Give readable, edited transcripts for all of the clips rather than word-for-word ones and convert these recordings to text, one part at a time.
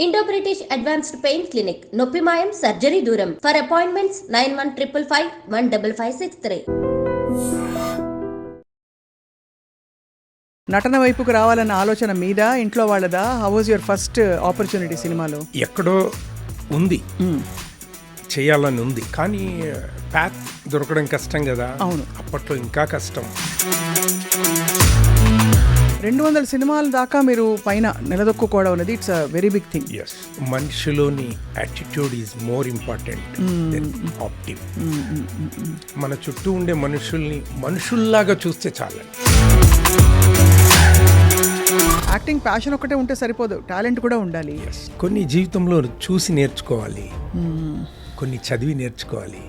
Indo British advanced pain clinic నొప్పి మాయం surgery దూరం. For appointments 9155515563. నటన వైపుకు రావాలన్న ఆలోచన మీద ఇంట్లో వాళ్ళదా? How was your first opportunity సినిమాలో? ఎక్కడో ఉంది, చేయాలని ఉంది, కానీ ప్యాత్ దొరకడం కష్టం కదా. అవును, అప్పట్లో ఇంకా కష్టం. 200 సినిమాల దాకా మీరు పైన నిలదొక్కుకోవడం అనేది it's a very big thing. Yes, మనిషిలోని attitude is more important than ఆప్టివ్. మన చుట్టూ ఉండే మనుషుల్ని మనుషుల్లాగా చూస్తే చాలండి. యాక్టింగ్ ప్యాషన్ ఒకటే ఉంటే సరిపోదు, టాలెంట్ కూడా ఉండాలి. కొన్ని జీవితంలో చూసి నేర్చుకోవాలి, కొన్ని చదివి నేర్చుకోవాలి,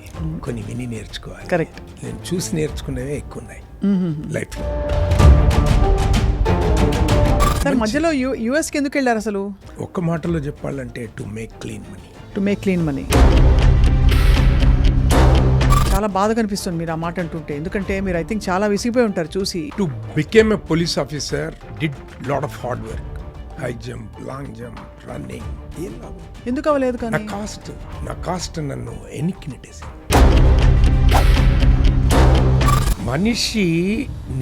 కొన్ని విని నేర్చుకోవాలి. కరెక్ట్. నేను చూసి నేర్చుకునేవే ఎక్కువ ఉన్నాయి లైఫ్లో. సార్, మధ్యలో యుఎస్కి ఎందుకు వెళ్ళారు అసలు? ఒక్క మాటలో చెప్పాలంటే to make clean money. To make clean money. చాలా బాధ కనిపిస్తుంది మీరు ఆ మాట అంటుంటే, ఎందుకంటే మీరు ఐ థింక్ చాలా విసిగిపోయి ఉంటారు చూసి. To became a police officer did lot of hard work. High jump, long jump, running. ఏం లాభం? ఎందుకు అవ్వలేదు? కానీ నా కాస్ట్ నన్ను ఎన్నికి నెట్టేసి. మనిషి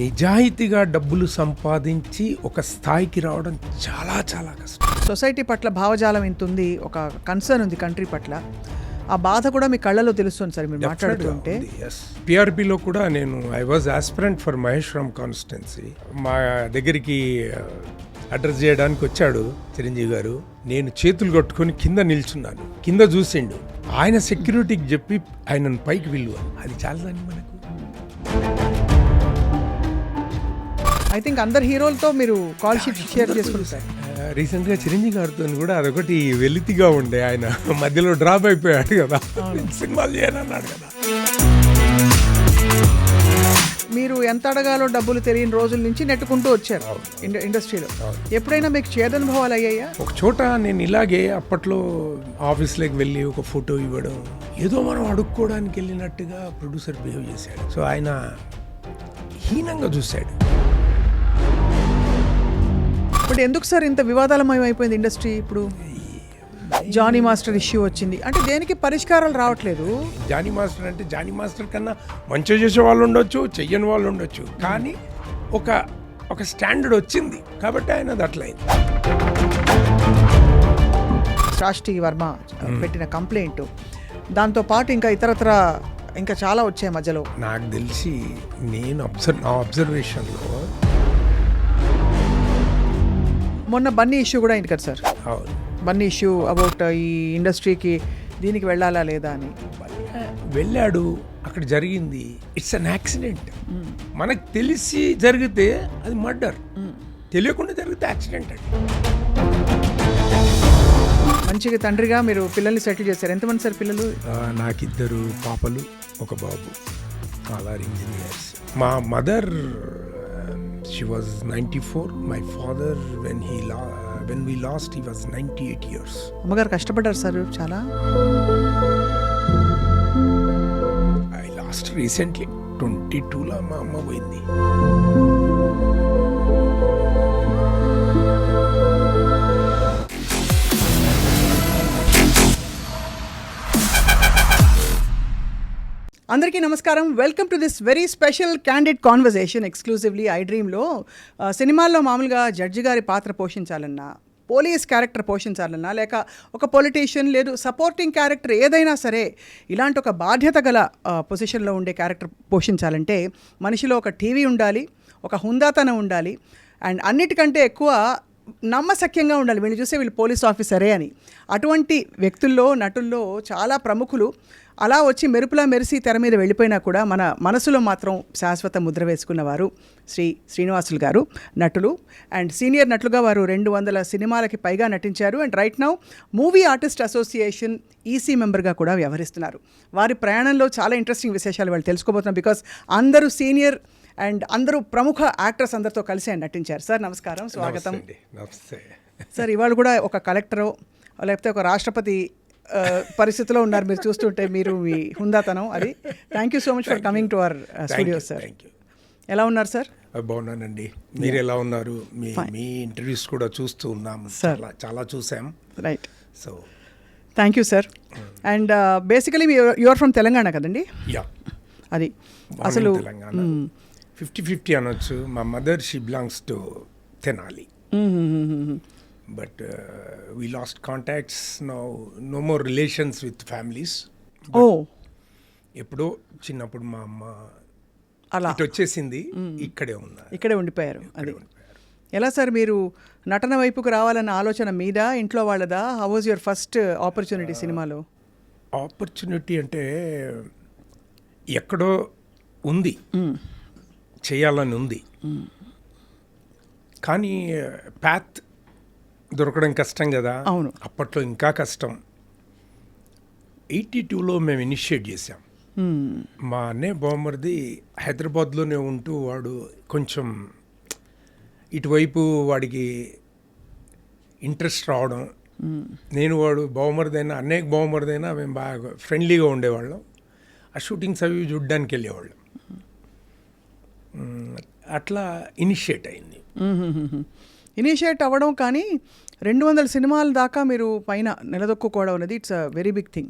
నిజాయితీగా డబ్బులు సంపాదించి ఒక స్థాయికి రావడం చాలా చాలా కష్టం. సొసైటీ పట్ల భావజాలం ఇంత ఉంది, ఒక కన్సర్న్ ఉంది కంట్రీ పట్ల. ఆ బాధ కూడా మీ కళ్ళలో తెలుస్తుంది సార్ మీరు మాట్లాడుతుంటే. పిఆర్పిలో కూడా నేను I was aspirant for Maheshwaram constituency. మా దగ్గరికి అడ్రస్ చేయడానికి వచ్చాడు చిరంజీవి గారు. నేను చేతులు కట్టుకొని కింద నిల్చున్నాను. కింద చూసిండు, ఆయన సెక్యూరిటీకి చెప్పి ఆయనను పైకి విలువ. అది చాలదని మనకు. ఐ థింక్ అందరు హీరోలతో మీరు కాల్ షీట్ షేర్ చేసుకుంటారు. రీసెంట్గా చిరంజీవి గారితో కూడా అదొకటి వెలితిగా ఉండే. ఆయన మధ్యలో డ్రాప్ అయిపోయాడు కదా, సినిమాలు చేయనన్నాడు కదా. మీరు ఎంత అడగాలో డబ్బులు తెలియని రోజుల నుంచి నెట్టుకుంటూ వచ్చారు ఇండస్ట్రీలో. ఎప్పుడైనా మీకు చేదనుభవాలు అయ్యాయా? ఒక చోట నేను ఇలాగే అప్పట్లో ఆఫీస్లోకి వెళ్ళి ఒక ఫోటో ఇవ్వడం, ఏదో మనం అడుక్కోవడానికి వెళ్ళినట్టుగా ప్రొడ్యూసర్ బిహేవ్ చేశాడు. సో ఆయన హీనంగా చూశాడు. ఇప్పుడు ఎందుకు సార్ ఇంత వివాదాలమయం అయిపోయింది ఇండస్ట్రీ? ఇప్పుడు జానీ మాస్టర్ ఇష్యూ వచ్చింది, అంటే దేనికి పరిష్కారాలు రావట్లేదు. జానీ మాస్టర్ అంటే జానీ మాస్టర్ కన్నా మంచిగా చేసే వాళ్ళు ఉండొచ్చు, చెయ్యని వాళ్ళు ఉండొచ్చు, కానీ ఒక స్టాండర్డ్ వచ్చింది కాబట్టి ఆయన అది అట్లయింది. సాష్టి వర్మ పెట్టిన కంప్లైంట్, దాంతో పాటు ఇంకా ఇతరత్ర ఇంకా చాలా వచ్చాయి మధ్యలో. నాకు తెలిసి నేను నా అబ్జర్వేషన్లో మొన్న బన్నీ ఇష్యూ కూడా అయింది కదా సార్. అవును, బన్నీ ఇష్యూ అబౌట్ ఈ ఇండస్ట్రీకి దీనికి వెళ్ళాలా లేదా అని. వెళ్ళాడు, అక్కడ జరిగింది. It's an accident. మనకు తెలిసి జరిగితే అది మర్డర్, తెలియకుండా జరిగితే యాక్సిడెంట్ అండి. మంచిగా తండ్రిగా మీరు పిల్లల్ని సెటిల్ చేశారు. ఎంతమంది సార్ పిల్లలు? నాకు 2 పాపలు, ఒక బాబు. All are engineers. మా mother she was 94. My father when we lost he was 98 years. అమ్మగారు కష్టపడ్డారు సార్ చాలా. I lost recently 22 లా మా అమ్మ పోయింది. అందరికీ నమస్కారం. Welcome to this very special candid conversation exclusively ఐ డ్రీమ్లో. సినిమాల్లో మామూలుగా జడ్జి గారి పాత్ర పోషించాలన్నా, పోలీస్ క్యారెక్టర్ పోషించాలన్నా, లేక ఒక పొలిటీషియన్ లేదు సపోర్టింగ్ క్యారెక్టర్ ఏదైనా సరే, ఇలాంటి ఒక బాధ్యత గల పొజిషన్లో ఉండే క్యారెక్టర్ పోషించాలంటే మనిషిలో ఒక టీవీ ఉండాలి, ఒక హుందాతనం ఉండాలి, అండ్ అన్నిటికంటే ఎక్కువ నమ్మశక్యంగా ఉండాలి. వీళ్ళు చూస్తే వీళ్ళు పోలీస్ ఆఫీసరే అని. అటువంటి వ్యక్తుల్లో, నటుల్లో చాలా ప్రముఖులు అలా వచ్చి మెరుపులా మెరిసి తెర మీద వెళ్ళిపోయినా కూడా మన మనసులో మాత్రం శాశ్వత ముద్ర వేసుకున్నవారు శ్రీ శ్రీనివాసులు గారు. నటులు అండ్ సీనియర్ నటులుగా వారు 200 సినిమాలకి పైగా నటించారు. And right now movie artist association EC మెంబర్గా కూడా వ్యవహరిస్తున్నారు. వారి ప్రయాణంలో చాలా ఇంట్రెస్టింగ్ విశేషాలు వాళ్ళు తెలుసుకోబోతున్నాం. బికాస్ అందరూ సీనియర్ అండ్ అందరూ ప్రముఖ యాక్టర్స్ అందరితో కలిసి ఆయన నటించారు. సార్ నమస్కారం, స్వాగతం. సార్, ఇవాళ కూడా ఒక కలెక్టరో లేకపోతే ఒక రాష్ట్రపతి పరిస్థితిలో ఉన్నారు మీరు చూస్తుంటే, మీరు మీ హుందాతనం అది. Thank you so much for coming to our studio sir. ఎలా ఉన్నారు సార్? బాగున్నానండి. మీరు ఎలా ఉన్నారు? మీ ఇంటర్వ్యూస్ కూడా చూస్తూ ఉన్నాం, చాలా చూసాం. Right, so thank you sir. And basically you're from Telangana కదండి? యా, అది అసలు తెలంగాణ 50-50 అనొచ్చు. మా mother she belongs to Tenali, but we lost contacts. No more relations with families. Oh, ఎప్పుడో చిన్నప్పుడు మా అమ్మ అలా ఇటు వచ్చేసింది, ఇక్కడే ఉండిపోయారు. అది ఎలా సార్, మీరు నటన వైపుకు రావాలన్న ఆలోచన మీదా, ఇంట్లో వాళ్ళదా? How was your first opportunity సినిమాలో? ఆపర్చునిటీ అంటే ఎక్కడో ఉంది, చేయాలని ఉంది, కానీ పాత్ దొరకడం కష్టం కదా. అవును, అప్పట్లో ఇంకా కష్టం. 82లో మేము ఇనిషియేట్ చేసాం. మా అన్నయ్య బామ్మర్ది హైదరాబాద్లోనే ఉంటూ వాడు కొంచెం ఇటువైపు వాడికి ఇంట్రెస్ట్ రావడం, నేను వాడు బావమరిదైనా అన్నయ్యకి బావమరిదైనా మేము బాగా ఫ్రెండ్లీగా ఉండేవాళ్ళం. ఆ షూటింగ్స్ అవి చూడ్డానికి వెళ్ళేవాళ్ళం. అట్లా ఇనిషియేట్ అయింది. ఇనిషియేట్ అవ్వడం, కానీ 200 సినిమాల దాకా మీరు పైన నిలదొక్కుకోవడం అనేది it's a very big thing.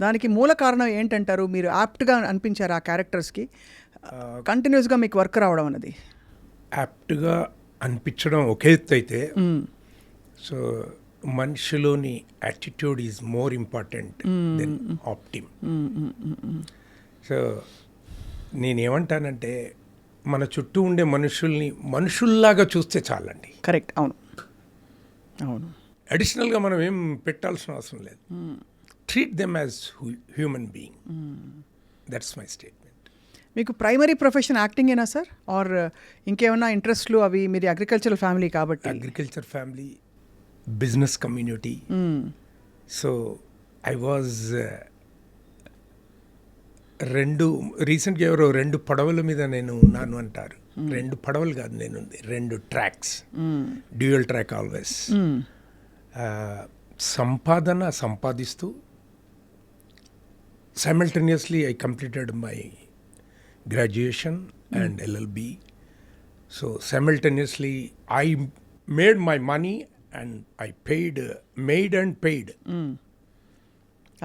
దానికి మూల కారణం ఏంటంటారు? మీరు యాప్ట్గా అనిపించారు ఆ క్యారెక్టర్స్కి, కంటిన్యూస్గా మీకు వర్క్ రావడం అన్నది? యాప్ట్గా అనిపించడం ఒక ఎత్తు అయితే, సో మనిషిలోని attitude is more important than ఆప్టిమ్. సో నేనేమంటానంటే, మన చుట్టూ ఉండే మనుషుల్ని మనుషుల్లాగా చూస్తే చాలండి. కరెక్ట్, అవును అవును. అడిషనల్గా మనం ఏం పెట్టాల్సిన అవసరం లేదు. Treat them as human being. That's my statement. మీకు ప్రైమరీ ప్రొఫెషన్ యాక్టింగేనా సార్, ఆర్ ఇంకేమైనా ఇంట్రెస్ట్లు? అవి మీరు అగ్రికల్చరల్ ఫ్యామిలీ కాబట్టి. Agriculture family, business community. So I was రీసెంట్గా ఎవరో 2 పడవల మీద నేను ఉన్నాను అంటారు. 2 పడవలు కాదు, నేను 2 ట్రాక్స్, డ్యూయల్ ట్రాక్ ఆల్వేస్. సంపాదిస్తూ simultaneously I completed my graduation and LLB. So simultaneously I made my money and I made and paid.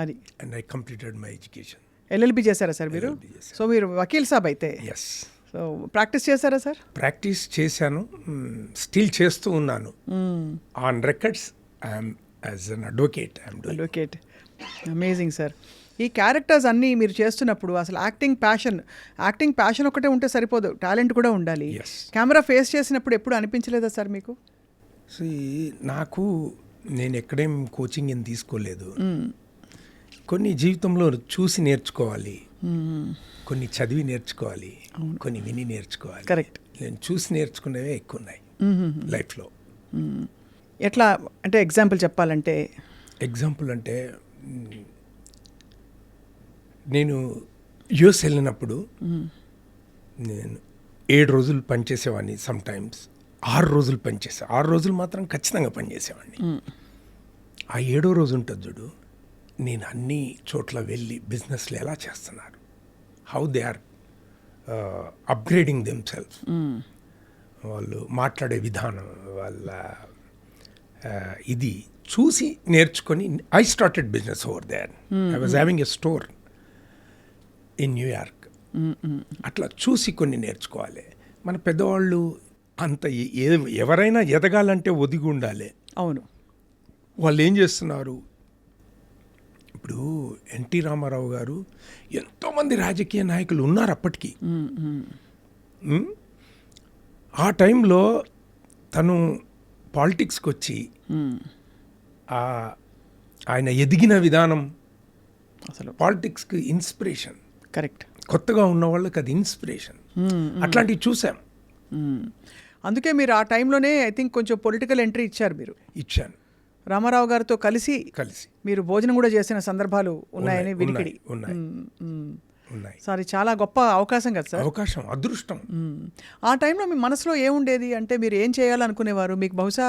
అది. And I completed my education. LLB చేశారా సార్ మీరు? సో మీరు వకీల్ సాబ్ అయితే? Yes. సో ప్రాక్టీస్ చేశారా sir? Practice చేశాను, still చేస్తూ ఉన్నాను. On records I'm as an advocate. Advocate, amazing sir. ఈ క్యారెక్టర్స్ అన్నీ మీరు చేస్తున్నప్పుడు అసలు యాక్టింగ్ ప్యాషన్ ఒకటే ఉంటే సరిపోదు, టాలెంట్ కూడా ఉండాలి. కెమెరా ఫేస్ చేసినప్పుడు ఎప్పుడు అనిపించలేదా సార్ మీకు? నాకు నేను ఎక్కడేం కోచింగ్ ఏం తీసుకోలేదు. కొన్ని జీవితంలో చూసి నేర్చుకోవాలి, కొన్ని చదివి నేర్చుకోవాలి, కొన్ని విని నేర్చుకోవాలి. కరెక్ట్. నేను చూసి నేర్చుకునేవే ఎక్కువ ఉన్నాయి లైఫ్లో. ఎట్లా అంటే ఎగ్జాంపుల్ చెప్పాలంటే? ఎగ్జాంపుల్ అంటే నేను యూఎస్ వెళ్ళినప్పుడు నేను 7 రోజులు పనిచేసేవాడిని, సమ్టైమ్స్ 6 రోజులు పనిచేసా. 6 రోజులు మాత్రం ఖచ్చితంగా పనిచేసేవాడిని. ఆ 7వ రోజు ఉంటుంది చూడు, నేను అన్ని చోట్ల వెళ్ళి బిజినెస్లో ఎలా చేస్తున్నారు, how they are upgrading them self, వాళ్ళు మాట్లాడే విధానం, వాళ్ళ ఇది చూసి నేర్చుకొని I started business over there. I was having a store in New York. అట్లా చూసి కొన్ని నేర్చుకోవాలి. మన పెద్దవాళ్ళు అంత ఎవరైనా ఎదగాలంటే ఒదిగి ఉండాలి. అవును. వాళ్ళు ఏం చేస్తున్నారు ఇప్పుడు? ఎన్టీ రామారావు గారు, ఎంతోమంది రాజకీయ నాయకులు ఉన్నారు అప్పటికి. ఆ టైంలో తను పాలిటిక్స్కి వచ్చి ఆయన ఎదిగిన విధానం అసలు పాలిటిక్స్కి ఇన్స్పిరేషన్. కరెక్ట్. కొత్తగా ఉన్న వాళ్ళకి అది ఇన్స్పిరేషన్. అట్లాంటివి చూసాం. అందుకే మీరు ఆ టైంలోనే ఐ థింక్ కొంచెం పొలిటికల్ ఎంట్రీ ఇచ్చారు. మీరు ఇచ్చాను. రామారావు గారితో కలిసి మీరు భోజనం కూడా చేసిన సందర్భాలు ఉన్నాయని వినికిడి. ఉన్నాయి. సారీ, చాలా గొప్ప అవకాశం కదా సార్. అవకాశం, అదృష్టం. ఆ టైంలో మీ మనసులో ఏముండేది అంటే మీరు ఏం చేయాలనుకునేవారు? మీకు బహుశా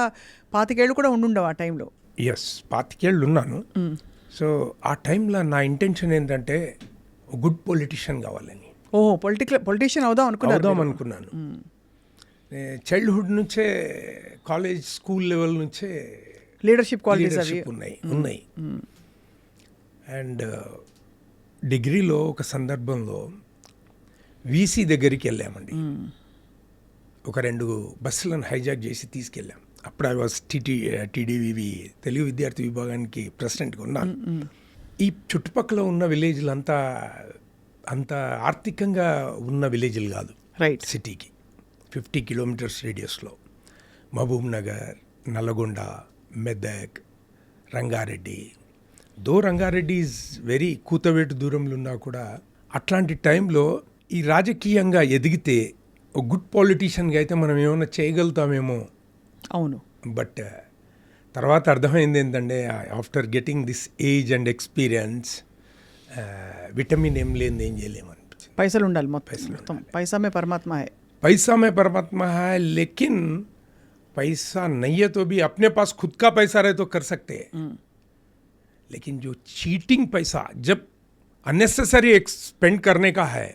25 ఏళ్ళు కూడా ఉండుండవు ఆ టైంలో. ఎస్, 25 ఏళ్ళు ఉన్నాను. సో ఆ టైంలో నా ఇంటెన్షన్ ఏంటంటే గుడ్ పొలిటీషియన్ కావాలని. ఓహో, పొలిటీషియన్ అవుదాం అనుకున్నారు అవుదాం మీరు. అనుకున్నాను. చైల్డ్హుడ్ నుంచే కాలేజ్ స్కూల్ లెవెల్ నుంచే లీడర్షిప్ క్వాలిటీస్ అవి leadership ఉన్నాయి. అండ్ డిగ్రీలో ఒక సందర్భంలో వీసీ దగ్గరికి వెళ్ళామండి. ఒక 2 బస్సులను హైజాక్ చేసి తీసుకెళ్ళాం. అప్పుడు ఐ వాజ్ టీడీవీవి తెలుగు విద్యార్థి విభాగానికి ప్రెసిడెంట్గా ఉన్నాను. ఈ చుట్టుపక్కల ఉన్న విలేజ్లు అంత ఆర్థికంగా ఉన్న విలేజ్లు కాదు. రైట్. సిటీకి 50 కిలోమీటర్స్ రేడియస్లో Mahabubnagar, Nalgonda, Medak, Rangareddy. Rangareddy is very కూతవేటు దూరంలో ఉన్నా కూడా అట్లాంటి టైంలో ఈ రాజకీయంగా ఎదిగితే ఒక గుడ్ పాలిటీషియన్గా అయితే మనం ఏమైనా చేయగలుగుతామేమో. అవును. బట్ తర్వాత అర్థమైంది ఏంటంటే after getting this age and experience vitamin ఏం లేని ఏం చేయలేము అనిపించింది. పైసలు ఉండాలి మొత్తం. పైసామే పరమాత్మ హై. पैसा में परमात्मा है, लेकिन पैसा नहीं है तो भी अपने पास खुद का पैसा रहे तो कर सकते हैं. लेकिन जो चीटिंग पैसा जब अननेसेसरी स्पेंड करने का है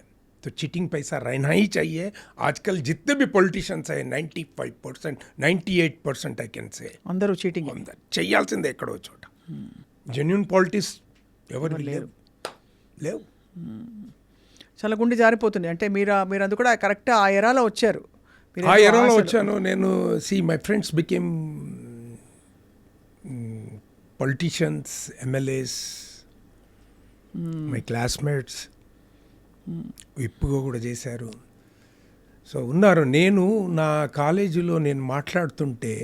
तो चीटिंग पैसा रहना ही चाहिए. आजकल जितने भी पॉलिटिशियंस हैं 95%, 98% आई कैन से అందరూ చీటింగ్. చెయ్యాల్సిందే ఎక్కడో చోట. జెన్యూన్ పాలిటిక్స్ ఎవరు లేవు. చాలా గుండె జారిపోతుంది. అంటే మీరు అందు కూడా కరెక్ట్ ఆ ఎరాలో వచ్చారు. ఆ ఎరాలో వచ్చాను నేను. My friends became politicians, MLAs, my classmates విప్పుగా కూడా చేశారు. సో ఉన్నారు. నేను నా కాలేజీలో నేను మాట్లాడుతుంటే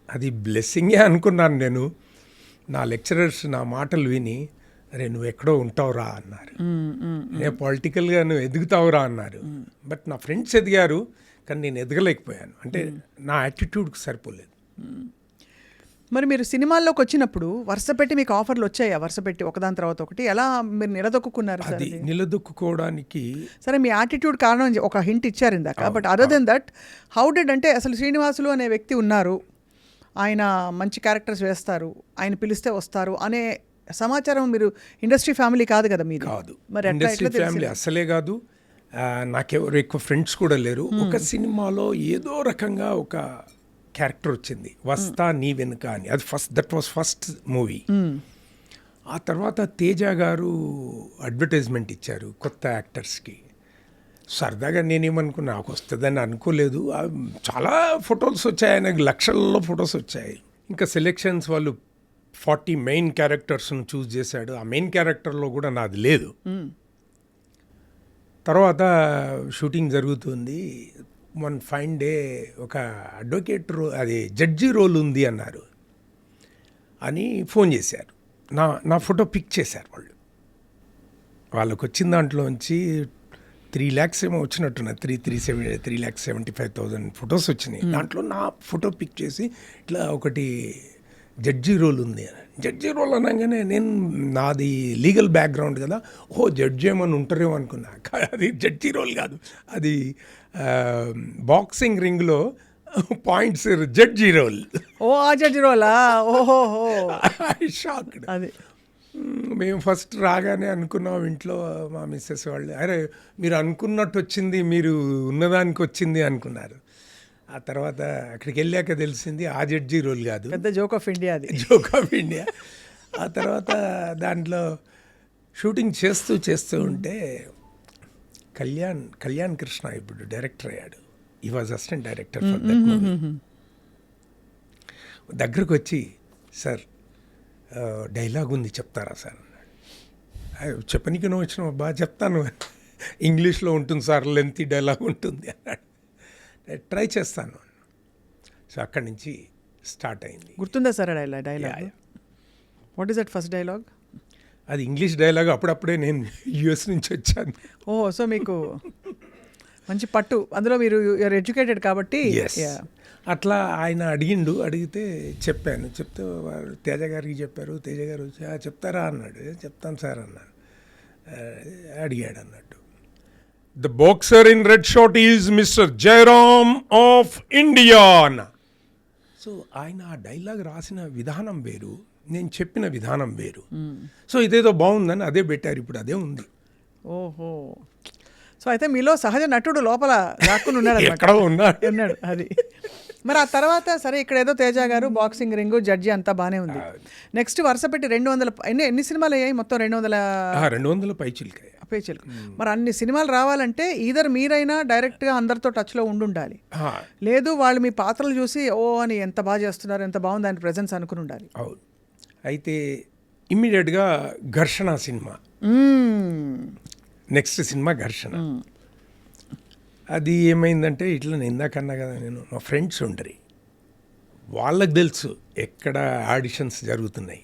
అది బ్లెస్సింగే అనుకున్నాను. నేను నా లెక్చరర్స్ నా మాటలు విని అరే నువ్వు ఎక్కడో ఉంటావురా అన్నారు. నేను పొలిటికల్గా నువ్వు ఎదుగుతావురా అన్నారు. బట్ నా ఫ్రెండ్స్ ఎదిగారు కానీ నేను ఎదగలేకపోయాను. అంటే నా యాటిట్యూడ్కి సరిపోలేదు. మరి మీరు సినిమాల్లోకి వచ్చినప్పుడు వరుస పెట్టి మీకు ఆఫర్లు వచ్చాయా? వరుస పెట్టి ఒకదాని తర్వాత ఒకటి ఎలా మీరు నిలదొక్కున్నారు? అది నిలదొక్కుకోవడానికి సరే మీ యాటిట్యూడ్ కారణం ఒక హింట్ ఇచ్చారు ఇందాక. But other than that how did అంటే అసలు శ్రీనివాసులు అనే వ్యక్తి ఉన్నారు, ఆయన మంచి క్యారెక్టర్స్ వేస్తారు, ఆయన పిలిస్తే వస్తారు అనే సమాచారం మీరు ఇండస్ట్రీ ఫ్యామిలీ కాదు కదా మీరు? కాదు, ఇండస్ట్రీ ఫ్యామిలీ అసలే కాదు. నాకెవరు ఎక్కువ ఫ్రెండ్స్ కూడా లేరు. ఒక సినిమాలో ఏదో రకంగా ఒక క్యారెక్టర్ వచ్చింది, వస్తా నీ వెనుక అని. అది దట్ వాస్ ఫస్ట్ మూవీ. ఆ తర్వాత తేజ గారు అడ్వర్టైజ్మెంట్ ఇచ్చారు కొత్త యాక్టర్స్కి. సరదాగా నేనేమనుకున్నా నాకు వస్తుందని అనుకోలేదు. చాలా ఫొటోస్ వచ్చాయి, ఆయనకు లక్షల్లో ఫొటోస్ వచ్చాయి. ఇంకా సెలెక్షన్స్ వాళ్ళు 40 మెయిన్ క్యారెక్టర్స్ను చూస్ చేశాడు. ఆ మెయిన్ క్యారెక్టర్లో కూడా నాది లేదు. తర్వాత షూటింగ్ జరుగుతుంది. వన్ ఫైన్ డే ఒక అడ్వకేట్ అది జడ్జి రోల్ ఉంది అన్నారు అని ఫోన్ చేశారు. నా ఫోటో పిక్ చేశారు వాళ్ళు. వాళ్ళకు వచ్చిన దాంట్లోంచి 3 lakhs ఏమో వచ్చినట్టున్నారు. 3,75,000 ఫొటోస్ వచ్చినాయి. దాంట్లో నా ఫోటో పిక్ చేసి ఇట్లా ఒకటి జడ్జి రోల్ ఉంది అని. జడ్జి రోల్ అనగానే నేను నాది లీగల్ బ్యాక్గ్రౌండ్ కదా, జడ్జి ఏమని ఉంటారేమో అనుకున్నా. అది జడ్జి రోల్ కాదు, అది బాక్సింగ్ రింగ్లో పాయింట్స్ జడ్జి రోల్. ఆ జడ్జి రోలా? ఓహో, షాక్డ్. అది మేము ఫస్ట్ రాగానే అనుకున్నాం ఇంట్లో మా మిస్సెస్ వాళ్ళు, అరే మీరు అనుకున్నట్టు వచ్చింది, మీరు ఉన్నదానికి వచ్చింది అనుకున్నారు. ఆ తర్వాత అక్కడికి వెళ్ళాక తెలిసింది ఆ జడ్జి రోల్ కాదు, పెద్ద జోక్ ఆఫ్ ఇండియా. అది జోక్ ఆఫ్ ఇండియా. ఆ తర్వాత దాంట్లో షూటింగ్ చేస్తూ ఉంటే కళ్యాణ్ కృష్ణ ఇప్పుడు డైరెక్టర్ అయ్యాడు. ఈ was assistant director for that movie. దగ్గరకు వచ్చి సార్ డైలాగ్ ఉంది చెప్తారా సార్ అన్నాడు. చెప్పనీకి నువ్వు వచ్చినావు, బాగా చెప్తాను, ఇంగ్లీష్లో ఉంటుంది సార్, లెంతీ డైలాగ్ ఉంటుంది అన్నాడు. ట్రై చేస్తాను. సో అక్కడి నుంచి స్టార్ట్ అయింది. గుర్తుందా sir dialogue? What is that first dialogue? అది ఇంగ్లీష్ డైలాగ్. అప్పుడప్పుడే నేను యుఎస్ నుంచి వచ్చాను. సో మీకు మంచి పట్టు అందులో, మీరు యూఆర్ ఎడ్యుకేటెడ్ కాబట్టి. అట్లా ఆయన అడిగితే చెప్పాను. చెప్తే వారు తేజ గారికి చెప్పారు. తేజ గారు వచ్చి చెప్తారా అన్నాడు. చెప్తాను సార్ అన్నాను. అడిగాడు అన్నట్టు. The boxer in red shirt is Mr. Jairam of India. So ఆయన ఆ డైలాగ్ రాసిన విధానం వేరు, నేను చెప్పిన విధానం వేరు. సో ఇదేదో బాగుందని అదే పెట్టారు. ఇప్పుడు అదే ఉంది. ఓహో, సో అయితే మీలో సహజ నటుడు లోపల దాక్కుని ఉన్నాడు అన్నమాట. ఎక్కడో ఉన్నాడు. ఉన్నాడు అది. మరి ఆ తర్వాత సరే ఇక్కడ ఏదో తేజ గారు బాక్సింగ్ రింగు జడ్జి అంతా బాగానే ఉంది. నెక్స్ట్ వరుస పెట్టి 200 ఎన్ని సినిమాలు అయ్యాయి మొత్తం? 200 పైచిల్కాయ పేచీలు. మరి అన్ని సినిమాలు రావాలంటే ఈధర్ మీరైనా డైరెక్ట్గా అందరితో టచ్లో ఉండాలి, లేదు వాళ్ళు మీ పాత్రలు చూసి ఓ అని ఎంత బాగా చేస్తున్నారు, ఎంత బాగుంది ఆయన ప్రెజెన్స్ అనుకుని ఉండాలి. అవును. అయితే ఇమ్మీడియట్గా ఘర్షణ సినిమా, నెక్స్ట్ సినిమా ఘర్షణ. అది ఏమైందంటే ఇట్లా నేను ఇందాకన్నా కదా, నేను మా ఫ్రెండ్స్ ఉండరు, వాళ్ళకి తెలుసు ఎక్కడ ఆడిషన్స్ జరుగుతున్నాయి.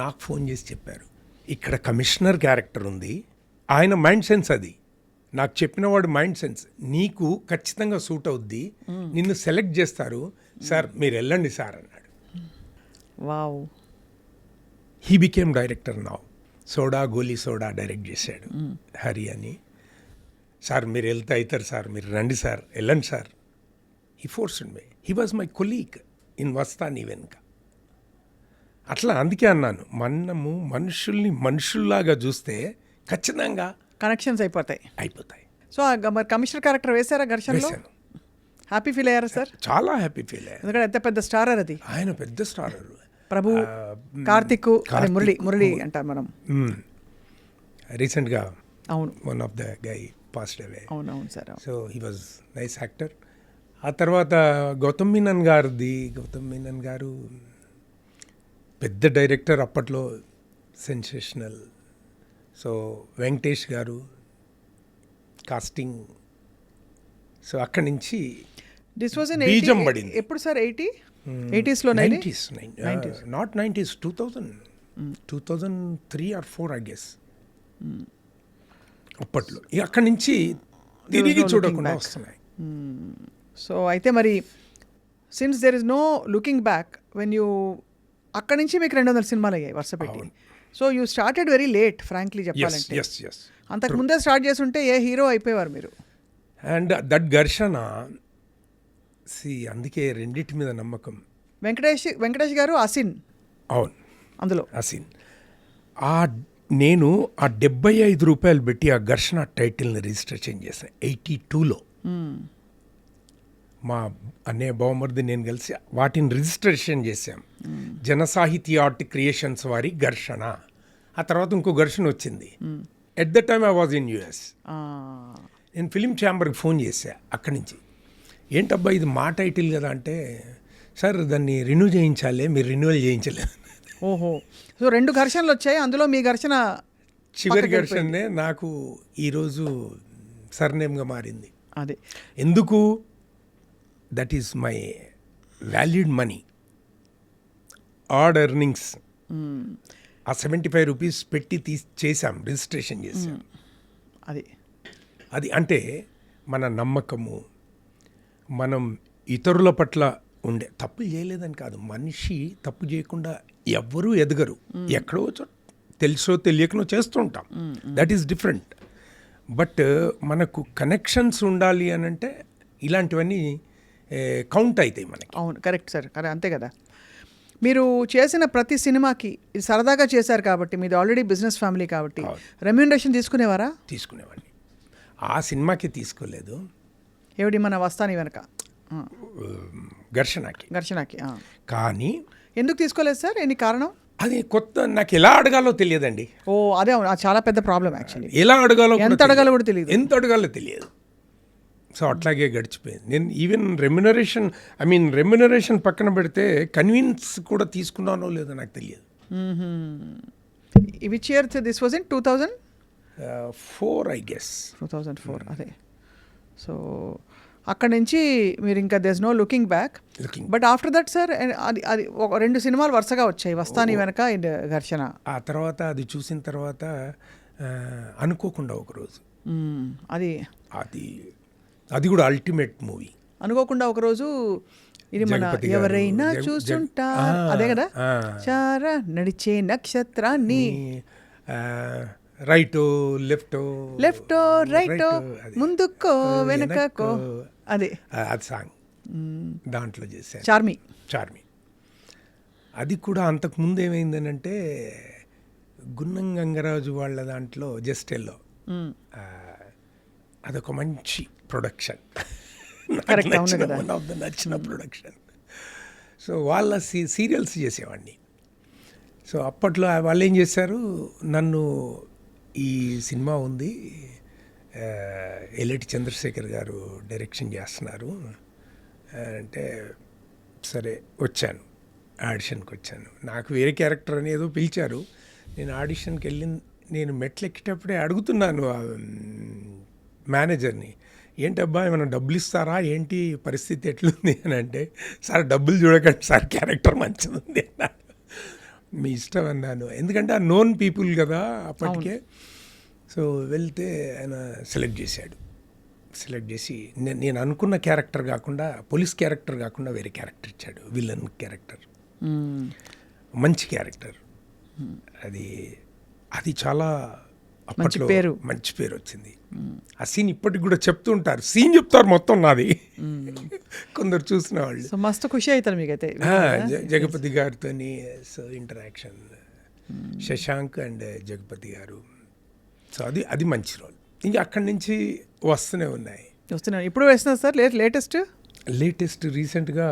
నాకు ఫోన్ చేసి చెప్పారు, ఇక్కడ కమిషనర్ క్యారెక్టర్ ఉంది, ఆయన మైండ్ సెన్స్ అది నాకు చెప్పినవాడు మైండ్ సెన్స్, నీకు ఖచ్చితంగా సూట్ అవుద్ది, నిన్ను సెలెక్ట్ చేస్తారు సార్, మీరు వెళ్ళండి సార్ అన్నాడు. Wow. He became director now. Soda Goli soda direct చేశాడు హరి అని. సార్ మీరు వెళ్తే అవుతారు సార్, మీరు రండి సార్, వెళ్ళండి sir. He forced me. He was my colleague in వస్తాని వెనుక. అట్లా అందుకే అన్నాను, మనము మనుషుల్ని మనుషుల్లాగా చూస్తే ఖచ్చితంగా కనెక్షన్స్ అయిపోతాయి. సో మరి కమిషనర్ క్యారెక్టర్ వేశారా ఘర్షణలో? హ్యాపీ ఫీల్ అయ్యారా సార్? చాలా హ్యాపీ ఫీల్ అయ్యారు. ఎందుకంటే ఎంత పెద్ద స్టారర్ అది, ఆయన పెద్ద స్టార్. ప్రభు, కార్తిక్, మురళి అంటారు మనం. రీసెంట్గా అవును, one of the guy passed away. అవునవును sir. So he was nice actor. ఆ తర్వాత గౌతమ్ మీనన్ గారు పెద్ద డైరెక్టర్ అప్పట్లో, సెన్సేషనల్. సో వెంకటేష్ గారు కాస్టింగ్. సో అక్కడి నుంచి దిస్ వాజ్ ఇన్ బీజం పడింది. ఎప్పుడు సార్? 80s లో? 90s, not 90s, 2003 or 4 I guess. అప్పట్లో అక్కడి నుంచి తిరిగి చూడకుండా వస్తున్నాయి. సో అయితే మరి since there is no looking back, when you అక్కడి నుంచి మీకు 200 సినిమాలు అయ్యాయి వరుస పెట్టి. So you started very late frankly చెప్పాలంటే. అంతకు ముందే స్టార్ట్ చేస్తుంటే ఏ హీరో అయిపోయేవారు మీరు. అండ్ దట్ ఘర్షణ అందుకే రెండింటి మీద నమ్మకం. వెంకటేష్ గారు అసిన్. అవును, అందులో అసిన్. నేను ఆ 75 రూపాయలు పెట్టి ఆ ఘర్షణ టైటిల్ని రిజిస్ట్రేషన్ చేశాను 82లో. మా అన్నయ్య బావమరిది నేను కలిసి వాటిని రిజిస్ట్రేషన్ చేశాం. జనసాహితీ ఆర్ట్ క్రియేషన్స్ వారి ఘర్షణ. ఆ తర్వాత ఇంకో ఘర్షణ వచ్చింది. At the time I was in US. నేను ఫిలిం ఛాంబర్కి ఫోన్ చేశా అక్కడి నుంచి, ఏంటబ్బా ఇది మా టైటిల్ కదా అంటే, సార్ దాన్ని రెన్యూ చేయించాలి, మీరు రెన్యూవల్ చేయించలేదు. ఓహో. సో 2 ఘర్షణలు వచ్చాయి, అందులో మీ ఘర్షణ చివరి ఘర్షణనే నాకు ఈరోజు సర్నేమ్గా మారింది. అదే ఎందుకు? That is my valued money, odd earnings. ఆ 75 రూపీస్ పెట్టి చేసాం, రిజిస్ట్రేషన్ చేసాం. అది అంటే మన నమ్మకము, మనం ఇతరుల పట్ల ఉండే, తప్పులు చేయలేదని కాదు, మనిషి తప్పు చేయకుండా ఎవ్వరూ ఎదగరు. ఎక్కడో తెలుసో తెలియకనో చేస్తుంటాం, దట్ ఈస్ డిఫరెంట్. బట్ మనకు కనెక్షన్స్ ఉండాలి అని అంటే ఇలాంటివన్నీ కౌంట్ అవుతాయి మనకి. అవును, కరెక్ట్ సార్, అంతే కదా. మీరు చేసిన ప్రతి సినిమాకి ఇది సరదాగా చేశారు కాబట్టి, మీది ఆల్రెడీ బిజినెస్ ఫ్యామిలీ కాబట్టి రెమ్యూనరేషన్ తీసుకునేవారా? తీసుకునేవాడిని. ఆ సినిమాకి తీసుకోలేదు. ఏమిటి మన వస్తాని వెనక? ఘర్షణకి. కానీ ఎందుకు తీసుకోలేదు సార్? ఎన్ని కారణం? అది కొత్త, నాకు ఎలా అడగాలో తెలియదండి. ఓ అదే, చాలా పెద్ద ప్రాబ్లం యాక్చువల్లీ. ఎలా అడగాలో, ఎంత అడగాలో కూడా తెలియదు, ఎంత అడగాలో తెలియదు. సో అట్లాగే గడిచిపోయింది. నేను ఈవెన్ రెమ్యునరేషన్ పక్కన పెడితే కన్వీన్స్ కూడా తీసుకున్నానో లేదో నాకు తెలియదు. Which year this was? In 2004 I guess. 2004 అదే. సో అక్కడ నుంచి మీరు ఇంకా there is no looking back. But after that sir, అది 2 సినిమాలు వరుసగా వచ్చాయి, వస్తాని వెనక, ఘర్షణ. ఆ తర్వాత అది చూసిన తర్వాత అనుకోకుండా ఒకరోజు, అది కూడా అల్టిమేట్ మూవీ. అనుకోకుండా ఒకరోజు ఇది మన ఎవరైనా చూసుంటా, అదే కదా, చారా నడిచే నక్షత్రాన్ని, రైటో లెఫ్టో రైటో, ముందుకో వెనకకో, అది సాంగ్ దాంట్లో చేశాను. చార్మి. అది కూడా అంతకుముందు ఏమైందనంటే, గున్నం గంగరాజు వాళ్ళ దాంట్లో జస్టెల్లో అదొక మంచి ప్రొడక్షన్, Correct, అవును కదా. వన్ ఆఫ్ ద నచ్చిన ప్రొడక్షన్. సో వాళ్ళ సీరియల్స్ చేసేవాడిని. సో అప్పట్లో వాళ్ళు ఏం చేశారు, నన్ను ఈ సినిమా ఉంది, ఎల్లేటి చంద్రశేఖర్ గారు డైరెక్షన్ చేస్తున్నారు అంటే సరే వచ్చాను, ఆడిషన్కి వచ్చాను. నాకు వేరే క్యారెక్టర్ అని ఏదో పిలిచారు. నేను ఆడిషన్కి నేను మెట్లు ఎక్కేటప్పుడే అడుగుతున్నాను మేనేజర్ని, ఏంటబ్బా ఏమైనా డబ్బులు ఇస్తారా, ఏంటి పరిస్థితి ఎట్లుంది అని అంటే, సార్ డబ్బులు చూడకండి సార్, క్యారెక్టర్ మంచిది ఉంది అన్నాడు. మీ ఇష్టం అన్నాను, ఎందుకంటే ఆ నోన్ పీపుల్ కదా అప్పటికే. సో వెళ్తే ఆయన సెలెక్ట్ చేశాడు. సెలెక్ట్ చేసి నేను అనుకున్న క్యారెక్టర్ కాకుండా, పోలీస్ క్యారెక్టర్ కాకుండా వేరే క్యారెక్టర్ ఇచ్చాడు, విలన్ క్యారెక్టర్. మంచి క్యారెక్టర్. అది చాలా అప్పట్లో మంచి పేరు వచ్చింది. ఆ సీన్ ఇప్పటికి కూడా చెప్తూ ఉంటారు, సీన్ చెప్తారు మొత్తం నాది. కొందరు చూసిన వాళ్ళు మస్తు ఖుషి అవుతారు మీకైతే. జగపతి గారితో so interaction, Shashank and Jagapathi గారు. సో అది మంచి రోల్. ఇంకా అక్కడి నుంచి వస్తూనే ఉన్నాయి. ఇప్పుడు వేస్తున్నారు సార్ లేటెస్ట్ రీసెంట్గా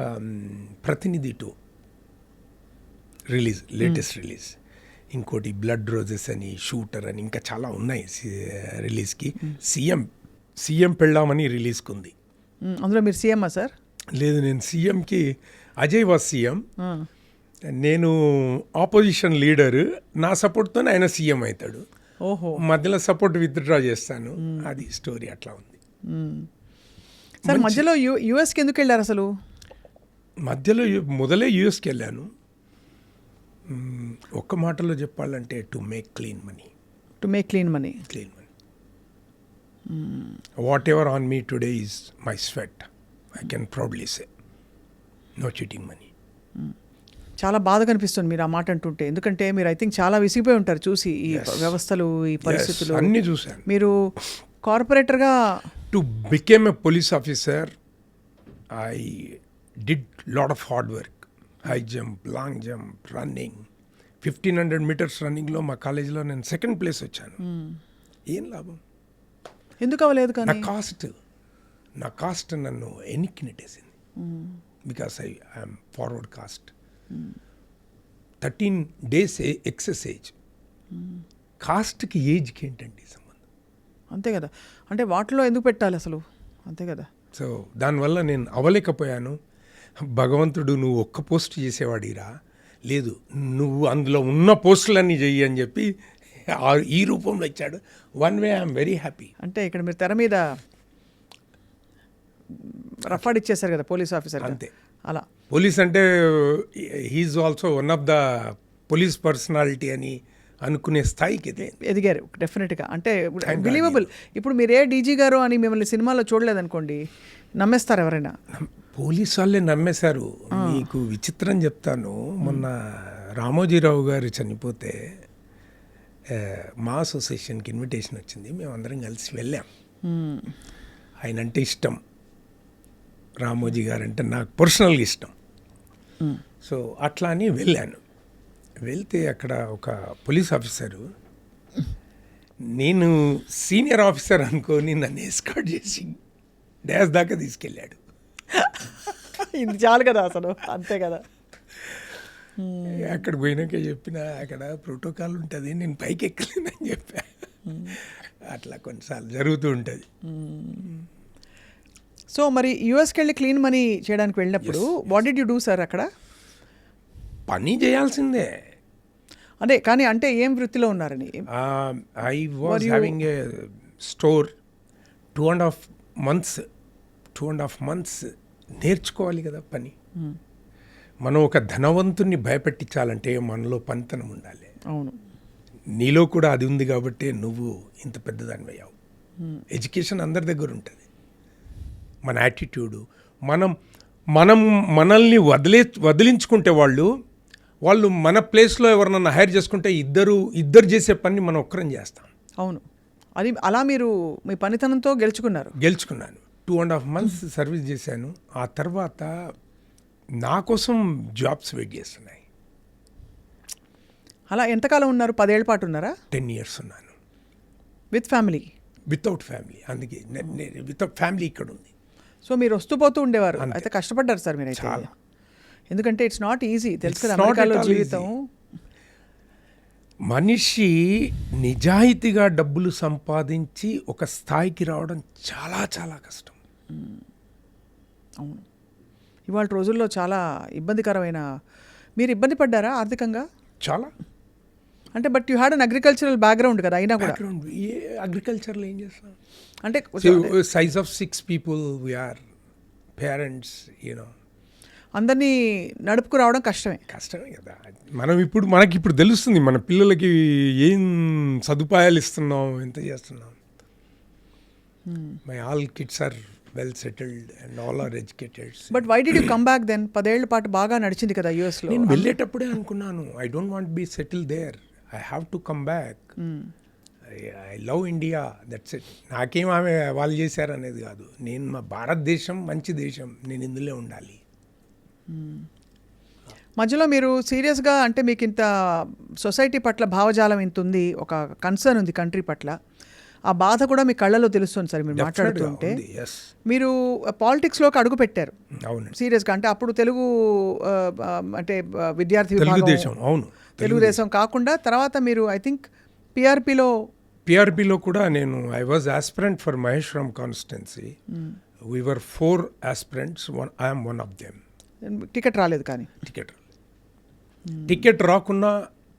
ప్రతినిధి 2 లేటెస్ట్ రిలీజ్. ఇంకోటి బ్లడ్ రోజెస్ అని, షూటర్ అని, ఇంకా చాలా ఉన్నాయి రిలీజ్కి. సీఎం పెళ్ళామని రిలీజ్కి ఉంది. అందులో మీరు సీఎమ్మా సార్? లేదు, నేను సీఎంకి, అజయ్ వాజ్ సీఎం, నేను ఆపోజిషన్ లీడర్. నా సపోర్ట్తోనే ఆయన సీఎం అవుతాడు. ఓహో, మధ్యలో సపోర్ట్ విత్డ్రా చేస్తాను. అది స్టోరీ అట్లా ఉంది. సార్ మధ్యలో యుఎస్కి ఎందుకు వెళ్ళారు అసలు? మధ్యలో మొదలే యుఎస్కి వెళ్ళాను. ఒక్క మాటలో చెప్పాలంటే to make clean money. Whatever on me today is my sweat, I can proudly say, no cheating money. చాలా బాధ కనిపిస్తుంది మీరు ఆ మాట అంటుంటే, ఎందుకంటే మీరు ఐ థింక్ చాలా విసిగిపోయి ఉంటారు చూసి ఈ వ్యవస్థలు, ఈ పరిస్థితులు అన్నీ చూశాను. మీరు కార్పొరేటర్గా to became a police officer I did lot of hard work. High jump, long jump, running, 1500 metres రన్నింగ్లో మా కాలేజీలో నేను 2nd ప్లేస్ వచ్చాను. ఏం లాభం? ఎందుకు అవ్వలేదు? కానీ నా కాస్ట్ నన్ను ఎన్నికి నెట్టేసింది. Because I'm forward caste. 13 days excess age. కాస్ట్కి ఏజ్కి ఏంటండి సంబంధం? అంతే కదా, అంటే వాటిలో ఎందుకు పెట్టాలి అసలు? అంతే కదా. సో దానివల్ల నేను అవ్వలేకపోయాను. భగవంతుడు నువ్వు ఒక్క పోస్ట్ చేసేవాడిరా, లేదు నువ్వు అందులో ఉన్న పోస్టులన్నీ చెయ్యి అని చెప్పి ఈ రూపంలో ఇచ్చాడు. One way I'm very happy. అంటే ఇక్కడ మీరు తెర మీద రఫాడ్ ఇచ్చేసారు కదా పోలీస్ ఆఫీసర్. అంతే. అలా పోలీస్ అంటే he is also one of the police personality అని అనుకునే స్థాయికి ఎదిగారు డెఫినెట్గా. అంటే బిలీవబుల్. ఇప్పుడు మీరు ఏ డీజీ గారు అని మిమ్మల్ని సినిమాలో చూడలేదనుకోండి, నమ్మేస్తారు ఎవరైనా. పోలీసు వాళ్ళే నమ్మేశారు. మీకు విచిత్రం చెప్తాను, మొన్న రామోజీరావు గారు చనిపోతే మా అసోసియేషన్కి ఇన్విటేషన్ వచ్చింది. మేమందరం కలిసి వెళ్ళాం. ఆయన అంటే ఇష్టం, రామోజీ గారు అంటే నాకు పర్సనల్గా ఇష్టం. సో అట్లా అని వెళ్ళాను. వెళ్తే అక్కడ ఒక పోలీస్ ఆఫీసరు, నేను సీనియర్ ఆఫీసర్ అనుకొని నన్ను ఎస్కార్ట్ చేసి డ్యాష్ దాకా తీసుకెళ్ళాడు. ఇది చాలు కదా అసలు, అంతే కదా. అక్కడ పోయినాక చెప్పిన, అక్కడ ప్రోటోకాల్ ఉంటుంది, నేను పైకి ఎక్కలేనని చెప్పా. అట్లా కొన్నిసార్లు జరుగుతూ ఉంటుంది. సో మరి యూఎస్కి వెళ్ళి క్లీన్ మనీ చేయడానికి వెళ్ళినప్పుడు what did you do sir? అక్కడ పని చేయాల్సిందే. అదే, కానీ అంటే ఏం వృత్తిలో ఉన్నారని? I was having a store. 2.5 months నేర్చుకోవాలి కదా పని. మనం ఒక ధనవంతుని భయపెట్టించాలంటే మనలో పనితనం ఉండాలి. అవును, నీలో కూడా అది ఉంది కాబట్టి నువ్వు ఇంత పెద్దదాన్ని అయ్యావు. ఎడ్యుకేషన్ అందరి దగ్గర ఉంటుంది. మన యాటిట్యూడు, మనం మనల్ని వదిలించుకుంటే వాళ్ళు మన ప్లేస్లో ఎవరినన్నా హైర్ చేసుకుంటే ఇద్దరు చేసే పని మనం ఒక్కరం చేస్తాం. అవును, అది అలా మీరు మీ పనితనంతో గెలుచుకున్నాను. 2.5 months సర్వీస్ చేశాను. ఆ తర్వాత నా కోసం జాబ్స్ వెయిట్ చేస్తున్నాయి. అలా ఎంతకాలం ఉన్నారు? 10 ఏళ్ళ పాటు ఉన్నారా? 10 years ఉన్నాను. With family? Without family. అందుకే వితౌట్ ఫ్యామిలీ ఇక్కడ ఉంది. సో మీరు వస్తూ పోతూ ఉండేవారు, అయితే కష్టపడ్డారు సార్ మీరు అయితే. చాలా. ఎందుకంటే ఇట్స్ నాట్ ఈజీ, తెలుసు కదా It's not అమెరికాలో at all జీవితం. మనిషి నిజాయితీగా డబ్బులు సంపాదించి ఒక స్థాయికి రావడం చాలా చాలా కష్టం. అవును, ఇవాళ రోజుల్లో చాలా ఇబ్బందికరమైన. మీరు ఇబ్బంది పడ్డారా ఆర్థికంగా? చాలా. అంటే but you had an agricultural background కదా, అయినా కూడా. అగ్రికల్చర్లో ఏం చేస్తాం? అంటే size of 6 people we are parents, అందరినీ నడుపుకు రావడం కష్టమే. కష్టమే కదా. మనకి ఇప్పుడు తెలుస్తుంది మన పిల్లలకి ఏం సదుపాయాలు ఇస్తున్నాం, ఎంత చేస్తున్నాం. My all kids are well settled and all are educated. But why did you come back then? 10 ఏళ్ల పాటు బాగా నడిచింది కదా యూఎస్లో. నేను వెళ్ళేటప్పుడే అనుకున్నాను, I don't want be settle there, I have to come back. I love India, that's it. నాకేం ఆమె వాళ్ళు చేశారు అనేది కాదు, నేను మా భారతదేశం మంచి దేశం, నేను ఇందులో ఉండాలి. మధ్యలో మీరు సీరియస్గా, అంటే మీకు ఇంత సొసైటీ పట్ల భావజాలం ఇంత ఉంది, ఒక కన్సర్న్ ఉంది కంట్రీ పట్ల, ఆ బాధ కూడా మీ కళ్ళలో తెలుస్తుంది సార్ మీరు మాట్లాడుతుంటే. మీరు పాలిటిక్స్లోకి అడుగు పెట్టారు సీరియస్గా, అంటే అప్పుడు తెలుగు అంటే విద్యార్థి తెలుగుదేశం, అవును తెలుగుదేశం కాకుండా తర్వాత మీరు ఐ థింక్ పిఆర్పిలో కూడా నేను I was aspirant for Maheshwaram constituency. We were 4 aspirants, I'm one of them. Ticket రాలేదు, కానీ టికెట్ రాకుండా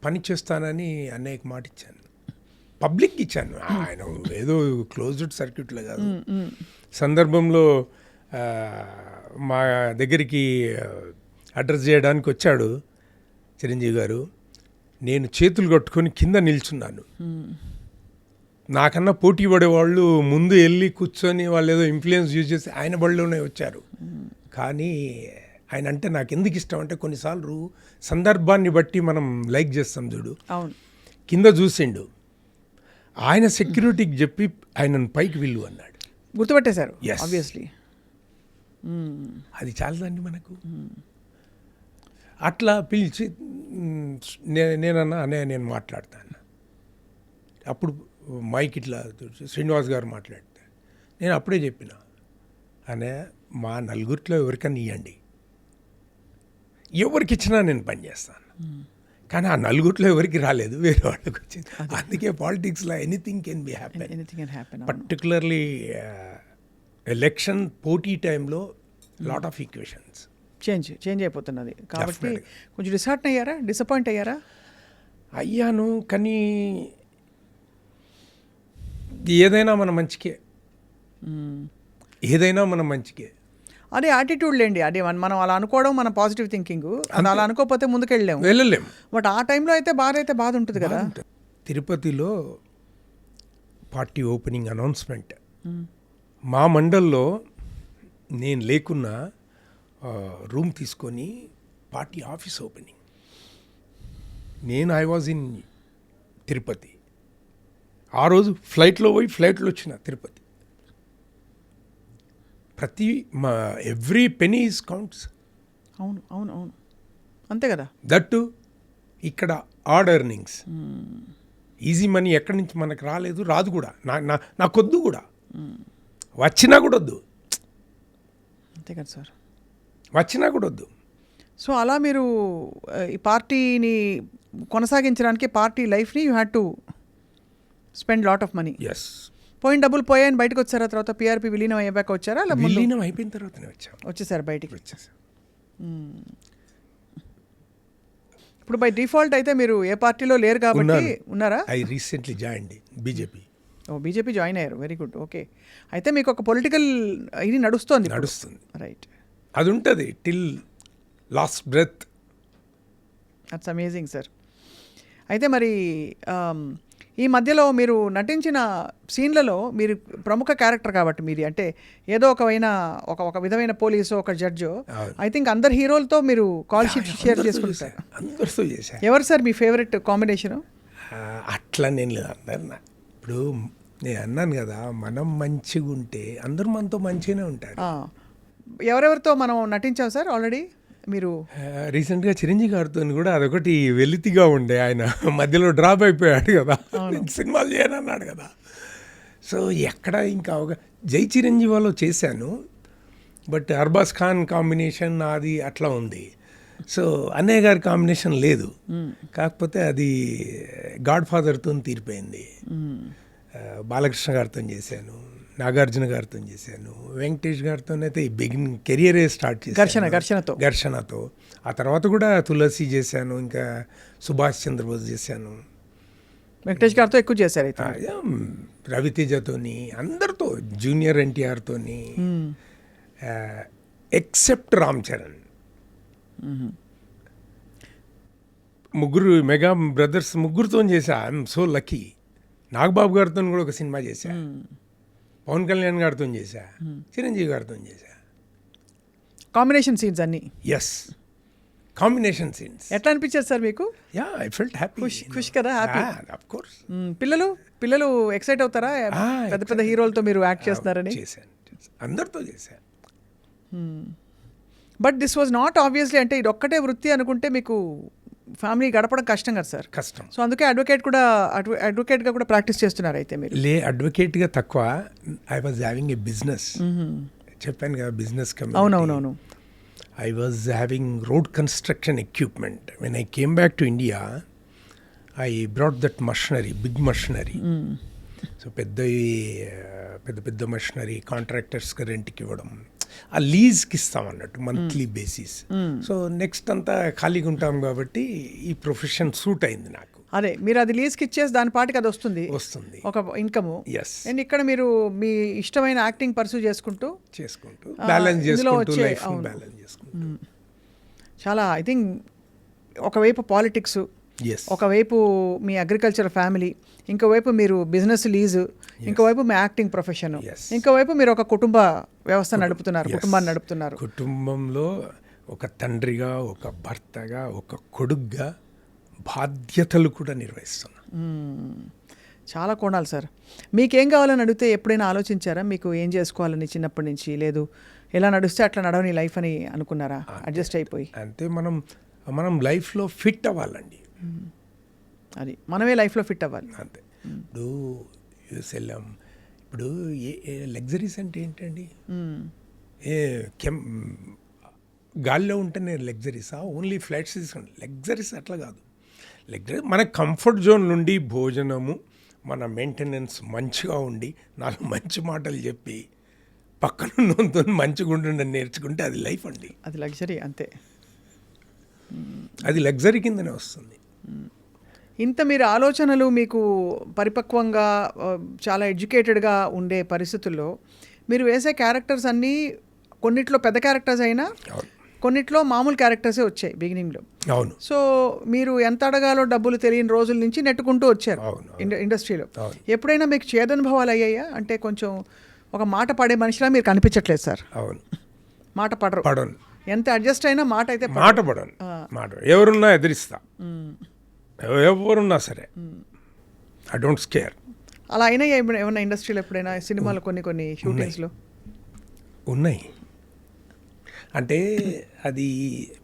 పని చేస్తానని అన్నయ్యకి మాట ఇచ్చాను, పబ్లిక్ ఇచ్చాను. ఆయన ఏదో క్లోజ్డ్ సర్క్యూట్లో కాదు. సందర్భంలో మా దగ్గరికి అడ్రస్ చేయడానికి వచ్చాడు చిరంజీవి గారు. నేను చేతులు కట్టుకొని కింద నిల్చున్నాను. నాకన్నా పోటీ పడేవాళ్ళు ముందు వెళ్ళి కూర్చొని వాళ్ళు ఏదో ఇన్ఫ్లుయెన్స్ యూజ్ చేసి ఆయన బడిలోనే వచ్చారు. కానీ ఆయన అంటే నాకు ఎందుకు ఇష్టం అంటే, కొన్నిసార్లు సందర్భాన్ని బట్టి మనం లైక్ చేస్తాం చూడు. అవును, కింద చూసిండు, ఆయన సెక్యూరిటీకి చెప్పి ఆయనను పైకి విల్లు అన్నాడు. గుర్తుపట్టేశారు ఆబ్వియస్లీ. అది చాలదండి మనకు. అట్లా పిలిచి నేనన్నా అన్నయ్య నేను మాట్లాడతాను. అప్పుడు మైక్ ఇట్లా శ్రీనివాస్ గారు మాట్లాడితే నేను అప్పుడే చెప్పిన, అన్నయ్య మా నలుగురిలో ఎవరికన్నా ఇవ్వండి, ఎవరికి ఇచ్చినా నేను పని చేస్తాను. కానీ ఆ నలుగురిలో ఎవరికి రాలేదు, వేరే వాళ్ళకి వచ్చింది. అందుకే పాలిటిక్స్లో anything can be happen. Particularly election పోటీ టైంలో లాట్ ఆఫ్ ఈక్వేషన్స్ చేంజ్ అయిపోతున్నది కాబట్టి కొంచెం డిసప్పాయింట్ అయ్యారా? అయ్యాను, కానీ ఏదైనా మన మంచికే, అదే యాటిట్యూడ్ లేండి. అదే మనం అలా అనుకోవడం మన పాజిటివ్ థింకింగ్. అది అలా అనుకోకపోతే వెళ్ళలేము. బట్ ఆ టైంలో అయితే బాధ ఉంటుంది కదా. తిరుపతిలో పార్టీ ఓపెనింగ్ అనౌన్స్మెంట్, మా మండల్లో నేను లేకున్నా రూమ్ తీసుకొని party office opening. I was in Tirupati. ఆ రోజు ఫ్లైట్లో వచ్చిన Tirupati. Every penny is counts. అవును, అంతే కదా. దట్టు ఇక్కడ ఆడ్ ఎర్నింగ్స్, ఈజీ మనీ ఎక్కడి నుంచి మనకు రాదు కూడా. నాకొద్దు కూడా, వచ్చినా కూడా వద్దు. అంతే కదా సార్, వచ్చినా కూడా వద్దు. సో అలా మీరు ఈ పార్టీని కొనసాగించడానికి, పార్టీ లైఫ్ని you had to spend lot of money. Yes. పోయిన డబ్బులు పోయాయని బయటకు వచ్చారా? తర్వాత పిఆర్పి విలీనం అయ్యాక వచ్చారా? విలీనం అయిపోయిన తర్వాతనే వచ్చేసారు బయటికి. ఇప్పుడు బై డిఫాల్ట్ అయితే మీరు ఏ పార్టీలో లేరు కాబట్టి ఉన్నారా? I recently joined BJP. BJP join అయ్యారు, వెరీ గుడ్. ఓకే, అయితే మీకు ఒక పొలిటికల్ ఇది నడుస్తుంది. రైట్, అది ఉంటుంది till last breath. That's amazing sir. అయితే మరి ఈ మధ్యలో మీరు నటించిన సీన్లలో మీరు ప్రముఖ క్యారెక్టర్ కాబట్టి మీది, అంటే ఏదో ఒక విధమైన పోలీసు, ఒక జడ్జు, ఐ థింక్ అందరు హీరోలతో మీరు కాల్ షీట్ షేర్ చేసుకుంటారు. అందరితో చేశారు. ఎవరు సార్ మీ ఫేవరెట్ కాంబినేషను? అట్లా నేను లేదు, అందరు ఇప్పుడు నేను అన్నాను కదా, మనం మంచిగా ఉంటే అందరూ మనతో మంచిగానే ఉంటారు. ఎవరెవరితో మనం నటించాం సార్ ఆల్రెడీ? మీరు రీసెంట్గా చిరంజీవి గారితో కూడా అదొకటి వెలితిగా ఉండే, ఆయన మధ్యలో డ్రాప్ అయిపోయాడు కదా, సినిమాలు చేయనన్నాడు కదా. సో ఎక్కడ ఇంకా జై చిరంజీవాలో చేశాను, బట్ అర్బాజ్ ఖాన్ కాంబినేషన్ అది అట్లా ఉంది. సో అన్నయ్య గారి కాంబినేషన్ లేదు, కాకపోతే అది గాడ్ ఫాదర్తో తీరిపోయింది. బాలకృష్ణ గారితో చేశాను, నాగార్జున గారితో చేశాను, వెంకటేష్ గారితో అయితే ఈ కెరియరే స్టార్ట్ చేశాను ఘర్షణతో. ఆ తర్వాత కూడా తులసి చేశాను, ఇంకా సుభాష్ చంద్రబోస్ చేశాను. వెంకటేష్ గారితో ఎక్కువ చేశారు అయితే. రవితేజతోని, అందరితో, జూనియర్ ఎన్టీఆర్తోని, ఎక్సెప్ట్ రామ్ చరణ్. ముగ్గురు మెగా బ్రదర్స్ ముగ్గురుతో చేశా. I'm so lucky. నాగబాబు గారితో కూడా ఒక సినిమా చేశా, పవన్ కళ్యాణ్ గారితో చేశా, చిరంజీవి గారితో చేశా. కాంబినేషన్ సీన్స్ అన్ని. Yes, combination scenes. ఎట్లా అనిపించారు సార్ మీకు? Yeah, I felt happy. ఖుష్ కదా, హ్యాపీ. Of course. పిల్లలు ఎక్సైట్ అవుతారా పెద్ద పెద్ద హీరోలతో మీరు యాక్ట్ చేస్తున్నారని? చేశాను, అందరితో చేశాను. But this was not obviously, అంటే ఇది ఒక్కటే వృత్తి అనుకుంటే మీకు ఫ్యామిలీ గడపడం కష్టం కదా సార్? కష్టం. సో అందుకే అడ్వకేట్గా కూడా ప్రాక్టీస్ చేస్తున్నారు అయితే మీరు? అడ్వకేట్గా తక్కువ. I was having a business. చెప్పాను కదా, బిజినెస్. అవునవునవును. I was having road construction equipment. When I came back to India, I brought that machinery, big machinery. So పెద్ద machinery కాంట్రాక్టర్స్కి రెంట్కి ఇవ్వడం, ఆ లీజ్కి ఇస్తాం అన్నట్టు మంత్లీ బేసిస్. సో నెక్స్ట్ అంతా ఖాళీగా ఉంటాం కాబట్టి ఈ ప్రొఫెషన్ సూట్ అయింది నాకు. అదే, మీరు అది లీజ్కి ఇచ్చేసి దాని పాటికి అది వస్తుంది ఒక ఇన్కమ్. అండ్ ఇక్కడ మీరు మీ ఇష్టమైన యాక్టింగ్ పర్సూ చేసుకుంటూ బ్యాలెన్స్ చేసుకుంటూ లైఫ్ బ్యాలెన్స్ చేసుకుంటూ. చాలా, ఐ థింక్ ఒకవైపు పాలిటిక్స్, ఒకవైపు మీ అగ్రికల్చర్ ఫ్యామిలీ, ఇంకోవైపు మీరు బిజినెస్ లీజు, ఇంకోవైపు మీ యాక్టింగ్ ప్రొఫెషన్, ఇంకోవైపు మీరు ఒక కుటుంబ వ్యవస్థ నడుపుతున్నారు, కుటుంబాన్ని నడుపుతున్నారు. కుటుంబంలో ఒక తండ్రిగా, ఒక భర్తగా, ఒక కొడుగ్గా బాధ్యతలు కూడా నిర్వహిస్తున్నా. చాలా కోణాలు సార్. మీకేం కావాలని అడిగితే ఎప్పుడైనా ఆలోచించారా? మీకు ఏం చేసుకోవాలని చిన్నప్పటి నుంచి? లేదు, ఎలా నడుస్తే అట్లా నడవని లైఫ్ అని అనుకున్నారా? అడ్జస్ట్ అయిపోయి అంతే. మనం లైఫ్లో ఫిట్ అవ్వాలండి. అది మనమే లైఫ్లో ఫిట్ అవ్వాలి అంతే. ఇప్పుడు యూఎస్ఎల్ఎం, ఇప్పుడు లగ్జరీస్ అంటే ఏంటండి? గాల్లో ఉంటేనే లగ్జరీసా? ఓన్లీ ఫ్లైట్స్ తీసుకోండి. లగ్జరీస్ అట్లా కాదు. లగ్జరీ మన కంఫర్ట్ జోన్ నుండి భోజనము, మన మెయింటెనెన్స్ మంచిగా ఉండి, నాలుగు మంచి మాటలు చెప్పి పక్కన మంచిగా ఉండి నేర్చుకుంటే అది లైఫ్ అండి. అది లగ్జరీ అంతే. అది లగ్జరీ కిందనే వస్తుంది. ఇంత మీరు ఆలోచనలు మీకు పరిపక్వంగా, చాలా ఎడ్యుకేటెడ్గా ఉండే పరిస్థితుల్లో మీరు వేసే క్యారెక్టర్స్ అన్నీ కొన్నిట్లో పెద్ద క్యారెక్టర్స్ అయినా కొన్నిట్లో మామూలు క్యారెక్టర్సే వచ్చాయి బిగినింగ్లో. అవును. సో మీరు ఎంత అడగాలో డబ్బులు తెలియని రోజుల నుంచి నెట్టుకుంటూ వచ్చారు ఇండస్ట్రీలో. ఎప్పుడైనా మీకు చేదనుభవాలు అయ్యాయా? అంటే కొంచెం ఒక మాట పడే మనిషిలా మీరు కనిపించట్లేదు సార్. అవును, మాట పడను. ఎంత అడ్జస్ట్ అయినా మాట అయితే పడను. ఎవరున్నా ఎదిరిస్తా, ఎవరున్నా సరే. I don't scare. అలా అయినా ఏమన్నా ఇండస్ట్రీలో ఎప్పుడైనా సినిమాలో కొన్ని షూటింగ్స్లో ఉన్నాయి. అంటే అది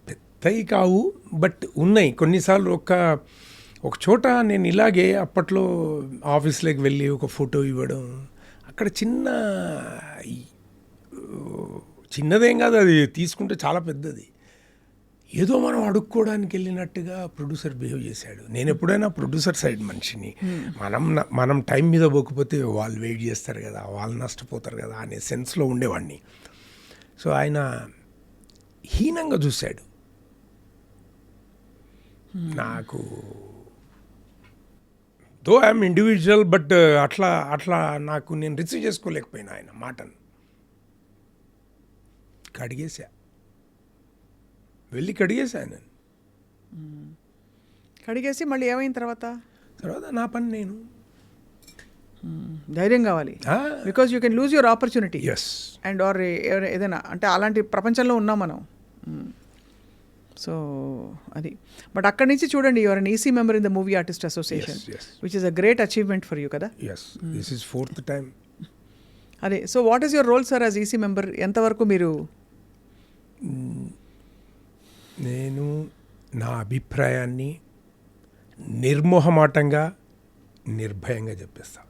పెద్దవి కావు, బట్ ఉన్నాయి. కొన్నిసార్లు ఒక చోట నేను ఇలాగే అప్పట్లో ఆఫీస్లోకి వెళ్ళి ఒక ఫోటో ఇవ్వడం, అక్కడ చిన్నదేం కాదు, అది తీసుకుంటే చాలా పెద్దది. ఏదో మనం అడుక్కోవడానికి వెళ్ళినట్టుగా ప్రొడ్యూసర్ బిహేవ్ చేశాడు. నేను ఎప్పుడైనా ప్రొడ్యూసర్ సైడ్ మనిషిని. మనం టైం మీద పోకపోతే వాళ్ళు వెయిట్ చేస్తారు కదా, వాళ్ళు నష్టపోతారు కదా అనే సెన్స్లో ఉండేవాడిని. సో ఆయన హీనంగా చూశాడు. నాకు దో ఐఎమ్ ఇండివిజువల్, బట్ అట్లా నాకు నేను రిసీవ్ చేసుకోలేకపోయినా ఆయన మాటను. కడిగేసా నేను. కడిగేసి మళ్ళీ ఏమైన తర్వాత నా పని నేను. ధైర్యం కావాలి, because you can lose your opportunity. And or ఏదైనా అంటే అలాంటి ప్రపంచంలో ఉన్నాం మనం. సో అది. బట్ అక్కడి నుంచి చూడండి, your an EC member in the movie artist association, which is a great achievement for you కదా. This is 4th time. అదే. So what is your role sir as EC member? ఎంతవరకు మీరు? నేను నా అభిప్రాయాన్ని నిర్మోహమాటంగా, నిర్భయంగా చెప్పేస్తా.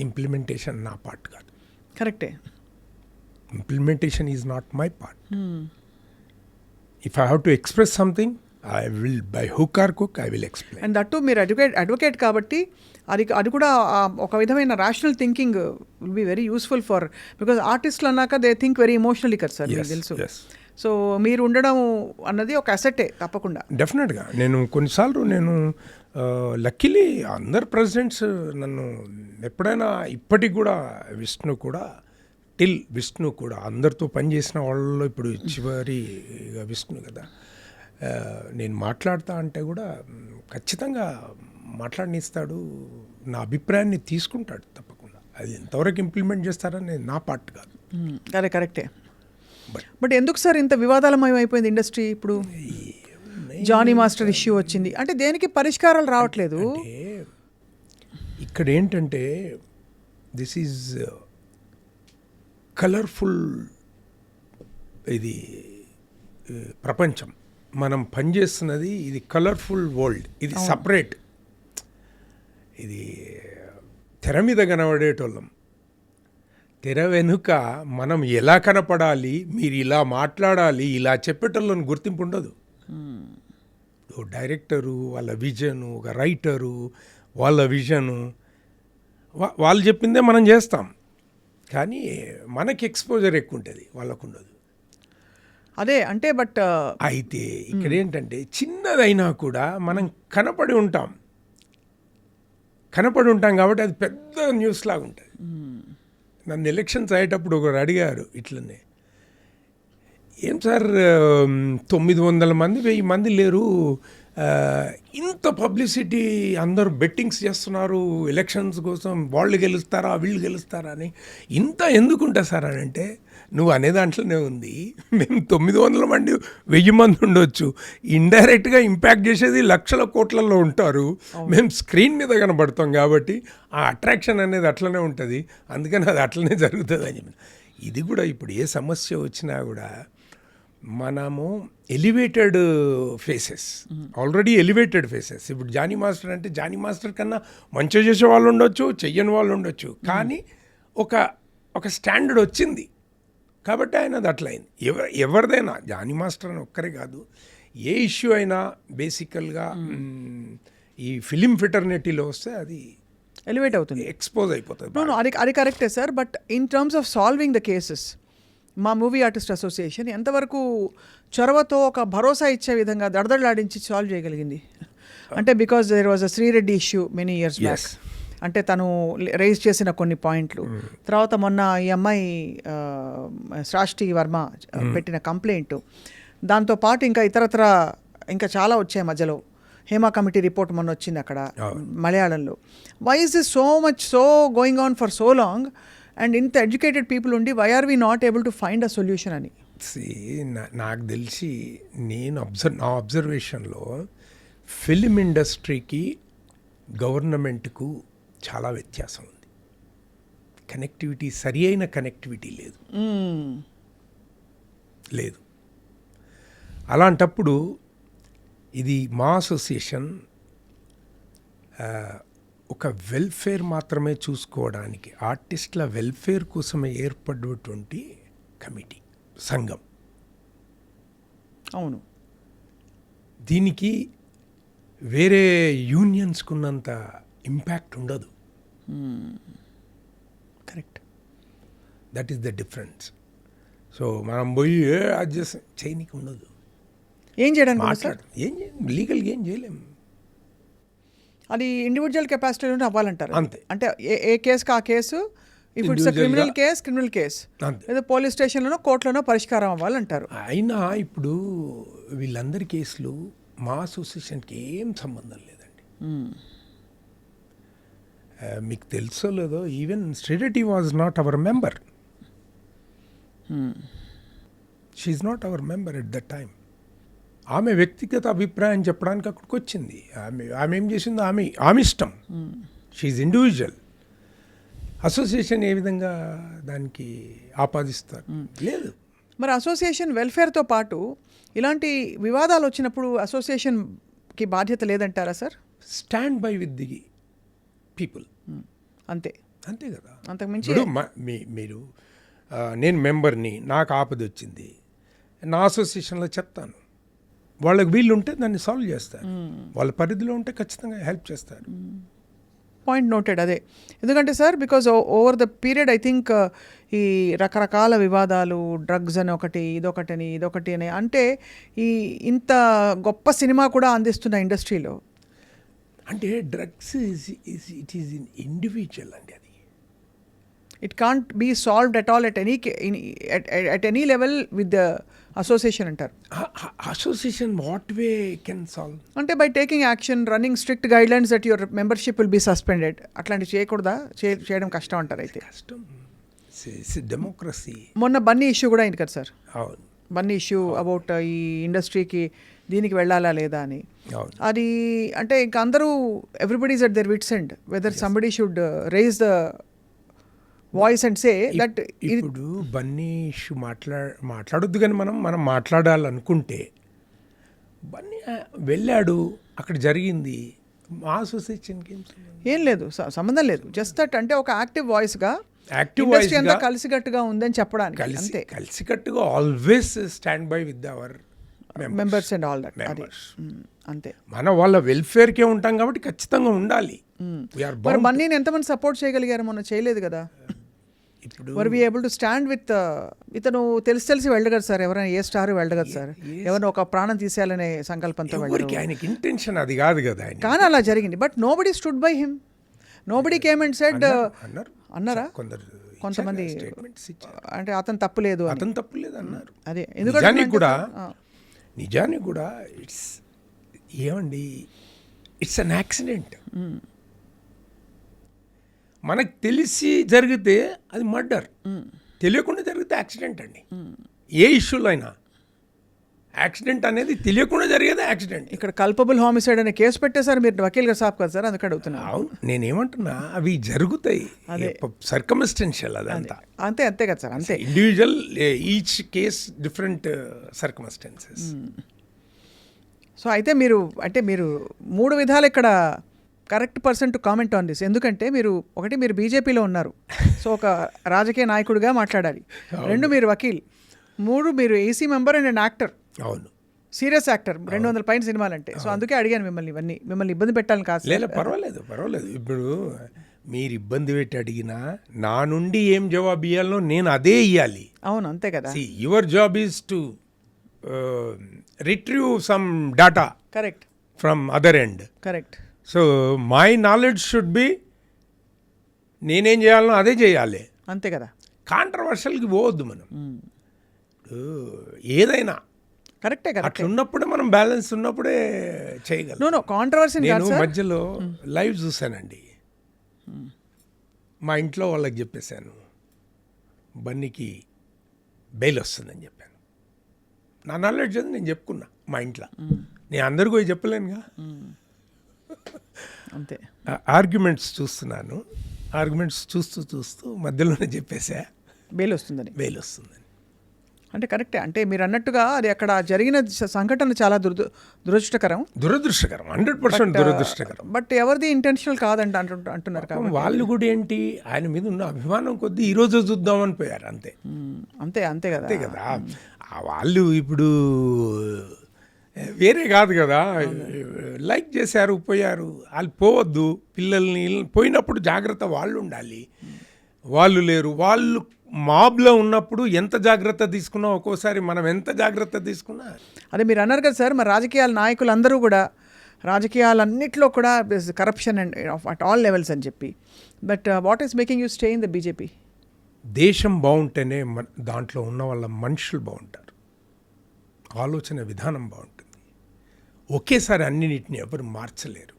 ఇంప్లిమెంటేషన్ నా పార్ట్ కాదు. కరెక్టే. Implementation is not my part. If I have to express something, I will buy hook are cook I will explain. And that మీరు అడ్వకేట్ కాబట్టి అది కూడా ఒక విధమైన rational thinking will be very useful for, because ఆర్టిస్టులు అన్నాక they think very emotionally కదా sir, మీకు తెలుసు. సో మీరు ఉండడం అన్నది ఒక అసెట్టే తప్పకుండా. డెఫినెట్గా నేను కొన్నిసార్లు లక్కీలీ అందరు ప్రెసిడెంట్స్ నన్ను ఎప్పుడైనా ఇప్పటికి కూడా విష్ణు కూడా అందరితో పనిచేసిన వాళ్ళలో ఇప్పుడు చివరి విష్ణు కదా, నేను మాట్లాడతా అంటే కూడా ఖచ్చితంగా మాట్లాడనిస్తాడు, నా అభిప్రాయాన్ని తీసుకుంటాడు తప్పకుండా. అది ఎంతవరకు ఇంప్లిమెంట్ చేస్తారని నా పార్ట్ కాదు. అదే కరెక్టే. బట్ ఎందుకు సార్ ఇంత వివాదాలమయం అయిపోయింది ఇండస్ట్రీ? ఇప్పుడు జానీ మాస్టర్ ఇష్యూ వచ్చింది అంటే దేనికి పరిష్కారాలు రావట్లేదు. ఇక్కడ ఏంటంటే దిస్ ఈజ్ కలర్ఫుల్, ఇది ప్రపంచం, మనం పనిచేస్తున్నది ఇది కలర్ఫుల్ వరల్డ్, ఇది సపరేట్. ఇది తెర మీద కనబడేటోళ్ళం, తెర వెనుక మనం ఎలా కనపడాలి, మీరు ఇలా మాట్లాడాలి, ఇలా చెప్పేటోళ్ళని గుర్తింపు ఉండదు. డైరెక్టరు వాళ్ళ విజను, ఒక రైటరు వాళ్ళ విజను, వాళ్ళు చెప్పిందే మనం చేస్తాం, కానీ మనకి ఎక్స్పోజర్ ఎక్కువ ఉంటుంది, వాళ్ళకు ఉండదు. అదే అంటే బట్ అయితే ఇక్కడ ఏంటంటే చిన్నదైనా కూడా మనం కనపడి ఉంటాం కాబట్టి అది పెద్ద న్యూస్ లాగా ఉంటుంది. నన్ను ఎలక్షన్స్ అయ్యేటప్పుడు ఒకరు అడిగారు ఇట్లనే, ఏం సార్ 900 మంది 1000 మంది లేరు, ఇంత పబ్లిసిటీ, అందరూ బెట్టింగ్స్ చేస్తున్నారు ఎలక్షన్స్ కోసం, వాళ్ళు గెలుస్తారా వీళ్ళు గెలుస్తారా అని, ఇంత ఎందుకుంటా సార్ అని అంటే, నువ్వు అనే దాంట్లోనే ఉంది, మేము 900 మంది 1000 మంది ఉండొచ్చు, ఇండైరెక్ట్గా ఇంపాక్ట్ చేసేది లక్షల కోట్లలో ఉంటారు, మేము స్క్రీన్ మీద కనబడతాం కాబట్టి ఆ అట్రాక్షన్ అనేది అట్లనే ఉంటుంది, అందుకని అది అట్లనే జరుగుతుంది అని చెప్పి. ఇది కూడా ఇప్పుడు ఏ సమస్య వచ్చినా కూడా మనము elevated faces, already elevated faces. ఇప్పుడు జానీ మాస్టర్ అంటే జానీ మాస్టర్ కన్నా మంచిగా చేసే వాళ్ళు ఉండొచ్చు, చెయ్యని వాళ్ళు ఉండొచ్చు, కానీ ఒక స్టాండర్డ్ వచ్చింది కాబట్టి ఆయన అది అట్లా అయింది. ఎవరిదైనా జానీ మాస్టర్ అని ఒక్కరే కాదు, ఏ ఇష్యూ అయినా బేసికల్గా ఈ ఫిలిం ఫెటర్నిటీలో వస్తే అది ఎలివేట్ అవుతుంది, ఎక్స్పోజ్ అయిపోతుంది. అది కరెక్టే sir. But in terms of solving the cases, మా మూవీ ఆర్టిస్ట్ అసోసియేషన్ ఎంతవరకు చొరవతో ఒక భరోసా ఇచ్చే విధంగా దడదడలాడించి సాల్వ్ చేయగలిగింది? అంటే because there was a Sri Reddy issue many years back, అంటే తను రైజ్ చేసిన కొన్ని పాయింట్లు, తర్వాత మొన్న ఈ అమ్మాయి శ్రాష్టి వర్మ పెట్టిన కంప్లైంట్, దాంతోపాటు ఇంకా ఇతరత్ర ఇంకా చాలా వచ్చాయి మధ్యలో. హేమా కమిటీ రిపోర్ట్ మొన్న వచ్చింది అక్కడ మలయాళంలో. Why is this so going on for so long and ఇంత ఎడ్యుకేటెడ్ పీపుల్ ఉండి why are we not able to find a solution అని? నాకు తెలిసి నా అబ్జర్వేషన్లో ఫిలిం ఇండస్ట్రీకి గవర్నమెంట్కు చాలా వ్యత్యాసం ఉంది. కనెక్టివిటీ, సరి అయిన కనెక్టివిటీ లేదు. అలాంటప్పుడు ఇది మా అసోసియేషన్ ఒక వెల్ఫేర్ మాత్రమే చూసుకోవడానికి, ఆర్టిస్టుల వెల్ఫేర్ కోసమే ఏర్పడినటువంటి కమిటీ, సంఘం. అవును, దీనికి వేరే యూనియన్స్కున్నంత ఇంపాక్ట్ ఉండదు. Correct, that is the difference. So మనం పోయి అడ్జస్ట్ చేయనీకి ఉండదు. ఏం చేయడానికి లీగల్గా ఏం చేయలేము. అది ఇండివిజువల్ కెపాసిటీలో అవ్వాలంటారు అంతే. అంటే ఏ కేసుకి ఆ case, if it's criminal case ఏదో పోలీస్ స్టేషన్లోనో కోర్టులోనో పరిష్కారం అవ్వాలంటారు. అయినా ఇప్పుడు వీళ్ళందరి కేసులు మా అసోసియేషన్కి ఏం సంబంధం లేదండి. మీకు తెలుసో లేదో, even Sri Reddy was not our member. She is not our member at that time. ఆమె వ్యక్తిగత అభిప్రాయం చెప్పడానికి అక్కడికి వచ్చింది. ఆమె ఏం చేసిందో ఆమె ఇష్టం. She individual. అసోసియేషన్ ఏ విధంగా దానికి ఆపాదిస్తారు? లేదు. మరి అసోసియేషన్ వెల్ఫేర్తో పాటు ఇలాంటి వివాదాలు వచ్చినప్పుడు అసోసియేషన్కి బాధ్యత లేదంటారా sir? Stand by with the people, అంతే. అంతే కదా. అంతకుమించి ఇప్పుడు మీరు నేను మెంబర్ని, నాకు ఆపద వచ్చింది, నా అసోసియేషన్లో చెప్తాను, వాళ్ళకి వీళ్ళు ఉంటే దాన్ని సాల్వ్ చేస్తారు, వాళ్ళ పరిధిలో ఉంటే ఖచ్చితంగా హెల్ప్ చేస్తారు. Point noted. అదే ఎందుకంటే sir because over the period I think ఈ రకరకాల వివాదాలు, డ్రగ్స్ అని ఒకటి, ఇదొకటి అని, అంటే ఈ ఇంత గొప్ప సినిమా కూడా అందిస్తున్న ఇండస్ట్రీలో అంటే drugs it is in individual అండి. అది it can't be solved at all at any level with the association అంటారు. Association what way can solve అంటే by taking action, running strict guidelines that your membership will be suspended, అట్లాంటివి చేయకూడదా? చేయడం కష్టం అంటారు. అయితే కష్టం. డెమోక్రసీ. మొన్న బన్నీ ఇష్యూ కూడా అయింది కదా సార్. అవును, బన్నీ ఇష్యూ అబౌట్ ఈ ఇండస్ట్రీకి దీనికి వెళ్ళాలా లేదా అని. అవును. అది అంటే ఇంకా అందరూ everybody is at their wits end whether somebody should raise the voice and say that. ఇప్పుడు బన్నీ ఇష్యూ మాట్లాడొద్దు, కానీ మనం మాట్లాడాలనుకుంటే బన్నీ వెళ్ళాడు, అక్కడ జరిగింది, మా అసోసియేషన్కి ఏం లేదు, సంబంధం లేదు. జస్ట్ దట్ అంటే ఒక యాక్టివ్ వాయిస్గా యాక్టివ్ ఇండస్ట్రీ అంతా కలిసికట్టుగా ఉందని చెప్పడానికి అంతే. కలిసికట్టుగా always stand by with our members and all that. అది అంతే. మన వాళ్ళ వెల్ఫేర్కే ఉంటాం కాబట్టి ఖచ్చితంగా ఉండాలి. మరి మనీని ఎంతమంది సపోర్ట్ చేయగలిగారు? మొన్న చేయలేదు కదా. ఇప్పుడు వర్ వి ఏబుల్ టు స్టాండ్ విత్ ఇతను తెలిసి వెళ్ళగదు సార్. ఎవరైనా ఏ స్టార్ వెళ్ళగదు సార్. ఎవరైనా ఒక ప్రాణం తీసేయాలనే సంకల్పంతో వెళ్ళరు. ఆయనకి ఇంటెన్షన్ అది కాదు కదా. కానీ అలా జరిగింది. But nobody stood by him, nobody came and said. అన్నారా కొంతమంది? అంటే అతను తప్పు లేదు అన్నారు. అదే నిజానికి కూడా ఇట్స్ ఏమండి, ఇట్స్ అన్ యాక్సిడెంట్. మనకు తెలిసి జరిగితే అది మర్డర్, తెలియకుండా జరిగితే యాక్సిడెంట్ అండి. ఏ ఇష్యూలో అయినా యాక్సిడెంట్ అనేది తెలియకుండా జరిగేది యాక్సిడెంట్. ఇక్కడ కల్పబుల్ హామిసైడ్ అనే కేసు పెట్టేసారు మీరు, వకీల్ గారు సాబ్ కదా సార్, అందుకు అడుగుతున్నా. అవును, నేనేమంటున్నా, అవి జరుగుతాయి, సర్కమ్స్టెన్షియల్ అదంతా. అంతే కదా సార్. అంతే, individual, each case different circumstances. So అయితే మీరు 3 విధాలు ఇక్కడ correct person to comment on this. ఎందుకంటే మీరు బీజేపీలో ఉన్నారు, సో ఒక రాజకీయ నాయకుడిగా మాట్లాడాలి. 2 మీరు వకీల్. 3 మీరు ఏసీ మెంబర్ అండ్ యాక్టర్. అవును, సీరియస్ యాక్టర్, 200 పైన సినిమాలు అంటే. సో అందుకే అడిగాను మిమ్మల్ని ఇబ్బంది పెట్టాలని కాదు. లేదు, పర్వాలేదు. ఇప్పుడు మీరు ఇబ్బంది పెట్టి అడిగినా నా నుండి ఏం జవాబు ఇవ్వాలో నేను అదే ఇవ్వాలి. అవును, అంతే కదా. Your job is to retrieve some data correct from other end. Correct. So my knowledge should be, నేనేం చేయాలనో అదే చేయాలి. అంతే కదా. కాంట్రవర్షియల్కి పోవద్దు మనం. ఏదైనా కరెక్టే కదా. అట్లా ఉన్నప్పుడే మనం బ్యాలెన్స్ ఉన్నప్పుడే చేయగలం. No controversy. నేను మధ్యలో లైవ్ చూశానండి. మా ఇంట్లో వాళ్ళకి చెప్పేశాను, బన్నీకి బెయిల్ వస్తుందని చెప్పాను. నా నాలెడ్జ్ అది నేను చెప్పుకున్నా మా ఇంట్లో. నేను అందరికీ పోయి చెప్పలేనుగా. అంతే. ఆర్గ్యుమెంట్స్ చూస్తున్నాను, ఆర్గ్యుమెంట్స్ చూస్తూ మధ్యలోనే చెప్పేసా బెయిల్ వస్తుందని. అంటే కరెక్టే. అంటే మీరు అన్నట్టుగా అది అక్కడ జరిగిన సంఘటన చాలా దురదృష్టకరం. 100% దురదృష్టకరం. బట్ ఎవరిది ఇంటెన్షనల్ కాదండి అంటున్నారు కాబట్టి వాళ్ళు కూడా ఏంటి, ఆయన మీద ఉన్న అభిమానం కొద్దీ ఈ రోజు చూద్దామని పోయారు. అంతే కదా. వాళ్ళు ఇప్పుడు వేరే కాదు కదా, లైక్ చేశారు, పోయారు. వాళ్ళు పోవద్దు. పిల్లల్ని పోయినప్పుడు జాగ్రత్త వాళ్ళు ఉండాలి. వాళ్ళు లేరు, వాళ్ళు మాబ్లో ఉన్నప్పుడు ఎంత జాగ్రత్త తీసుకున్నా, ఒక్కోసారి మనం ఎంత జాగ్రత్త తీసుకున్నా. అదే మీరు అన్నారు కదా సార్, మరి రాజకీయాల నాయకులందరూ కూడా రాజకీయాలన్నింటిలో కూడా corruption and at all levels అని చెప్పి. But what is making you stay in the BJP? దేశం బాగుంటేనే దాంట్లో ఉన్న వాళ్ళ మనుషులు బాగుంటారు, ఆలోచన విధానం బాగుంటుంది. ఒకేసారి అన్నిటిని ఎవరు మార్చలేరు.